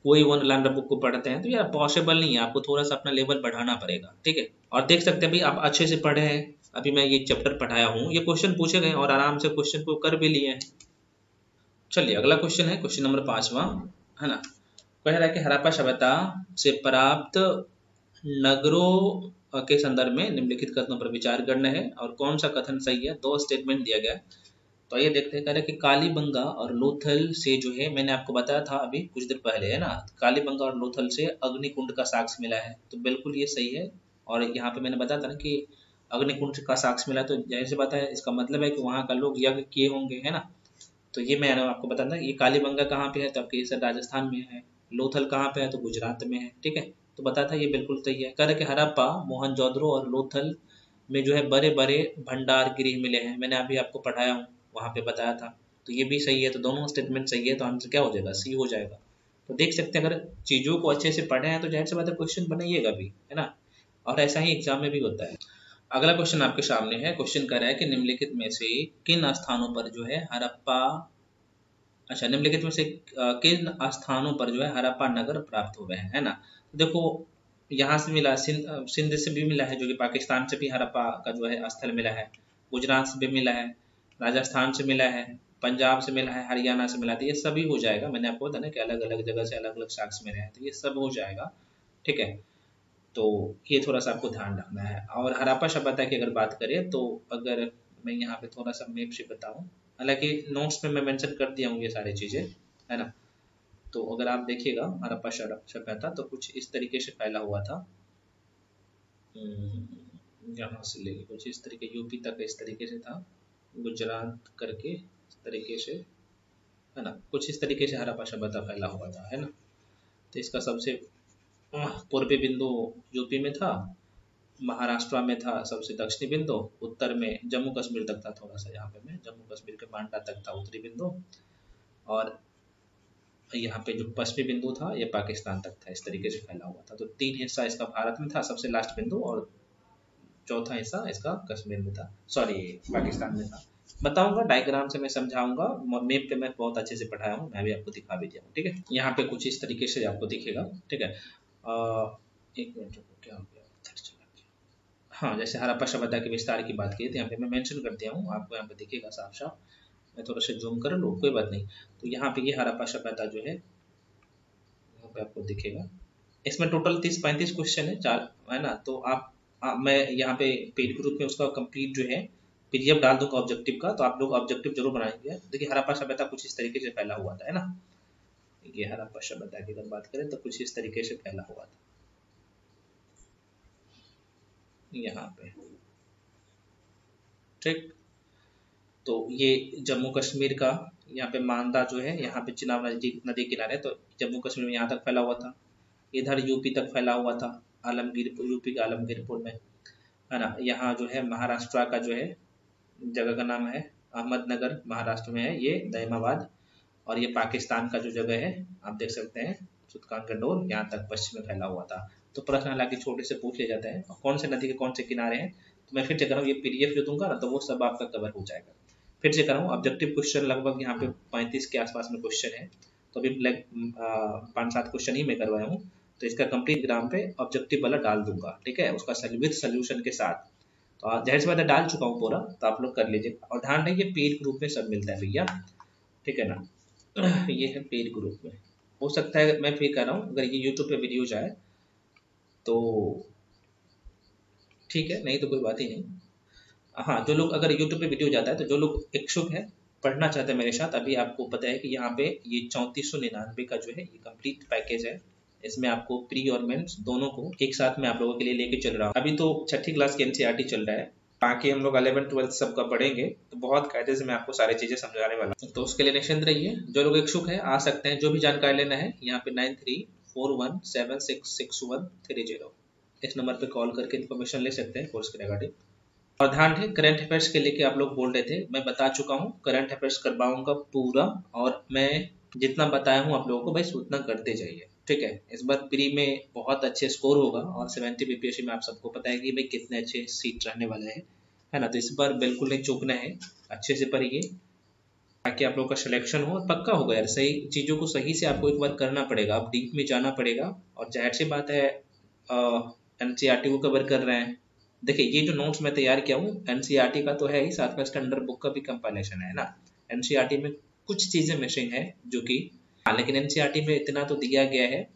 कोई वन लाइनर बुक को पढ़ते हैं तो यार पॉसिबल नहीं है, आपको थोड़ा सा अपना लेवल बढ़ाना पड़ेगा। ठीक है, और देख सकते हैं भाई आप अच्छे से पढ़े हैं। अभी मैं ये चैप्टर पढ़ाया हूँ, ये क्वेश्चन पूछे गए और आराम से क्वेश्चन को कर भी लिए हैं। चलिए अगला क्वेश्चन है, क्वेश्चन नंबर 5वां, है ना। कह रहा है कि हड़प्पा सभ्यता से प्राप्त नगरों के संदर्भ में निम्नलिखित कथनों पर विचार करना है। और कौन सा कथन सही है, 2 स्टेटमेंट दिया गया। तो ये देखते हैं। कह रहा है कि कालीबंगा और लोथल से जो है, मैंने आपको बताया था अभी कुछ देर पहले, है ना, कालीबंगा और लोथल से अग्निकुंड का साक्ष्य मिला है। तो बिल्कुल ये सही है। और यहाँ पे मैंने बताया था ना कि अग्निकुंड का साक्ष्य मिला, तो जाहिर सी बात है इसका मतलब है कि वहाँ का लोग यज्ञ किए होंगे, है ना। तो ये मैं आपको बताता ये कालीबंगा कहाँ पे है, तो आपके सर राजस्थान में है। लोथल कहाँ पे है, तो गुजरात में है। ठीक है, तो बताता ये बिल्कुल सही है। कह रहे कि हड़प्पा, मोहनजोदड़ो और लोथल में जो है बड़े बड़े भंडार गृह मिले हैं, मैंने अभी आपको पढ़ाया हूँ, वहाँ पे बताया था। तो ये भी सही है, तो दोनों स्टेटमेंट सही है, तो आंसर क्या हो जाएगा, सी हो जाएगा। तो देख सकते हैं, अगर चीज़ों को अच्छे से पढ़े हैं तो जाहिर सी बात है क्वेश्चन बनाइएगा भी, है ना। और ऐसा ही एग्जाम में भी होता है। अगला क्वेश्चन आपके सामने है। क्वेश्चन कह रहा है कि निम्नलिखित में से किन स्थानों पर जो है हड़प्पा, अच्छा निम्नलिखित में से किन स्थानों पर जो है हड़प्पा नगर प्राप्त हुए हैं, है ना। देखो यहाँ से मिला, सिंध से भी मिला है, जो कि पाकिस्तान से भी हड़प्पा का जो है स्थल मिला है, गुजरात से भी मिला है, राजस्थान से मिला है, पंजाब से मिला है, हरियाणा से मिला है। तो ये सभी हो जाएगा, मैंने आपको बताया ना कि अलग अलग जगह से अलग अलग साक्ष्य मिले हैं, तो ये सब हो जाएगा, ठीक है। तो ये थोड़ा सा आपको ध्यान रखना है। और हड़प्पा सभ्यता की अगर बात करें तो अगर मैं यहाँ पे थोड़ा सा मैप से बताऊँ, हालांकि नोट्स में मैं मेंशन कर दिया हूँ ये सारी चीज़ें, है ना। तो अगर आप देखिएगा हड़प्पा सभ्यता तो कुछ इस तरीके से फैला हुआ था, यहाँ से लेके कुछ इस तरीके यूपी तक इस तरीके से था, गुजरात करके इस तरीके से, है ना, कुछ इस तरीके से हड़प्पा सभ्यता फैला हुआ था, है ना। तो इसका सबसे पूर्वी बिंदु यूपी में था, महाराष्ट्र में था सबसे दक्षिणी बिंदु, उत्तर में जम्मू कश्मीर तक था, थोड़ा सा यहाँ पे मैं जम्मू कश्मीर के बांडा तक था उत्तरी बिंदु, और यहाँ पे जो पश्चिमी बिंदु था ये पाकिस्तान तक था, इस तरीके से फैला हुआ था। तो 3 हिस्सा इसका भारत में था, सबसे लास्ट बिंदु, और चौथा हिस्सा इसका कश्मीर में था, सॉरी पाकिस्तान में था। बताऊंगा डायग्राम से, मैं समझाऊंगा, मैप पे मैं बहुत अच्छे से पढ़ाया हूँ, मैं भी आपको दिखा भी दिया हूँ, ठीक है। यहाँ पे कुछ इस तरीके से आपको दिखेगा, ठीक है। एक मिनट रुको, क्या हो गया, हाँ, जैसे हड़प्पा सभ्यता के विस्तार की बात की तो यहाँ पे मैं मेंशन कर दिया हूँ, आपको यहाँ पे दिखेगा साफ साफ, मैं थोड़ा सा जूम कर लूँ, कोई बात नहीं। तो यहाँ पे ये हड़प्पा सभ्यता जो है यहाँ पे आपको दिखेगा, इसमें टोटल 30-35 क्वेश्चन है, 4, है ना। तो मैं यहाँ पे पेड ग्रुप में उसका कंप्लीट जो है पीडीएफ डाल दूंगा ऑब्जेक्टिव का, तो आप लोग ऑब्जेक्टिव जरूर बनाएंगे। देखिए हड़प्पा सभ्यता कुछ इस तरीके से फैला हुआ था, है ना। ये हड़प्पा सभ्यता की अगर बात करें तो कुछ इस तरीके से फैला हुआ था यहाँ पे, ठीक। तो ये जम्मू कश्मीर का, यहाँ पे मांदा जो है, यहाँ पे चिनाब नदी किनारे, तो जम्मू कश्मीर में यहाँ तक फैला हुआ था, इधर यूपी तक फैला हुआ था, आलमगीर यूपी के आलमगीरपुर में, है ना। यहाँ जो है महाराष्ट्र का जो है जगह का नाम है अहमदनगर, महाराष्ट्र में है ये दैमाबाद, और ये पाकिस्तान का जो जगह है आप देख सकते हैं सुल्तान गंडोर, यहाँ तक पश्चिम में फैला हुआ था। तो प्रश्न हालांकि छोटे से पूछ ले जाते हैं कौन से नदी के कौन से किनारे हैं, तो मैं फिर से कर रहा हूँ, ये पीडीएफ जो दूंगा ना तो वो सब आपका कवर हो जाएगा। फिर से कर रहा हूँ, ऑब्जेक्टिव क्वेश्चन लगभग यहाँ पे 35 के आसपास में क्वेश्चन है, तो अभी 5-7 क्वेश्चन ही मैं करवाया हूँ, तो इसका कंप्लीट ग्राम पे ऑब्जेक्टिव वाला डाल दूंगा, ठीक है, उसका विद सोल्यूशन के साथ। तो जाहिर सी बात है डाल चुका हूँ पूरा, तो आप लोग कर लीजिए, और ध्यान रखिए पेड ग्रुप में सब मिलता है भैया, ठीक है ना। ये है पेड ग्रुप में, हो सकता है मैं फिर कर रहा हूँ अगर ये यूट्यूब पे वीडियो जाए तो ठीक है, नहीं तो कोई बात ही नहीं। हाँ, जो लोग अगर यूट्यूब पे वीडियो जाता है, तो जो लोग इच्छुक है पढ़ना चाहते हैं मेरे साथ, अभी आपको पता है कि यहाँ पे ये 3499 का जो है ये कंप्लीट पैकेज है, इसमें आपको प्री और मेंस दोनों को एक साथ में आप लोगों के लिए लेके चल रहा हूँ। अभी तो 6ठी क्लास की एनसीईआरटी चल रहा है, बाकी हम लोग 11th-12th सबका पढ़ेंगे, तो बहुत कायदे से मैं आपको सारी चीजें समझाने वाला हूँ, तो उसके लिए निश्चिंत रहिए। जो लोग इच्छुक है आ सकते हैं, जो भी जानकारी लेना है यहाँ पे 9341766130 इस नंबर पे कॉल करके इन्फॉर्मेशन ले सकते हैं कोर्स के रिगार्डिंग। और ध्यान रहे करंट अफेयर्स के लेके आप लोग बोल रहे थे, मैं बता चुका हूँ करंट अफेयर्स करवाऊंगा पूरा, और मैं जितना बताया हूँ आप लोगों को भाई उतना करते जाइए, ठीक है। इस बार प्री में बहुत अच्छे स्कोर होगा, और 70 बीपीएससी में आप सबको पता है कि भाई कितने अच्छे सीट रहने वाले हैं, है ना। तो इस बार बिल्कुल नहीं चूकना है, अच्छे से पढ़िए ताकि आप लोग का सिलेक्शन हो, और पक्का होगा यार, सही चीज़ों को सही से आपको एक बार करना पड़ेगा, आप डीप में जाना पड़ेगा। और जाहिर सी बात है एनसीईआरटी को कवर कर रहे हैं, देखिए ये जो नोट्स मैं तैयार किया हूँ एनसीईआरटी का तो है ही, साथ में स्टैंडर्ड बुक का भी कंपाइलेशन है ना। एनसीईआरटी में कुछ चीज़ें मिसिंग है जो कि, हाँ, लेकिन एनसीईआरटी में इतना तो दिया गया है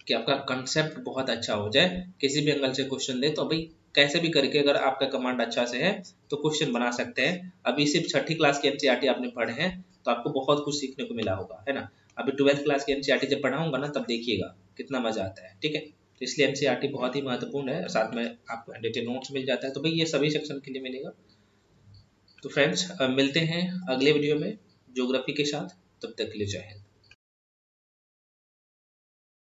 कि आपका कंसेप्ट बहुत अच्छा हो जाए, किसी भी एंगल से क्वेश्चन दे तो भाई कैसे भी करके अगर आपका कमांड अच्छा से है तो क्वेश्चन बना सकते हैं। अभी सिर्फ 6ठी क्लास की एनसीईआरटी आपने पढ़े हैं तो आपको बहुत कुछ सीखने को मिला होगा, है ना। अभी 12th क्लास की एनसीईआरटी जब पढ़ाऊंगा ना तब देखिएगा कितना मजा आता है, ठीक है। तो इसलिए एनसीईआरटी बहुत ही महत्वपूर्ण है, साथ में आपको एडिटेड नोट्स मिल जाता है, तो भाई ये सभी सेक्शन के लिए मिलेगा। तो फ्रेंड्स मिलते हैं अगले वीडियो में ज्योग्राफी के साथ, तब तक के लिए जय हिंद।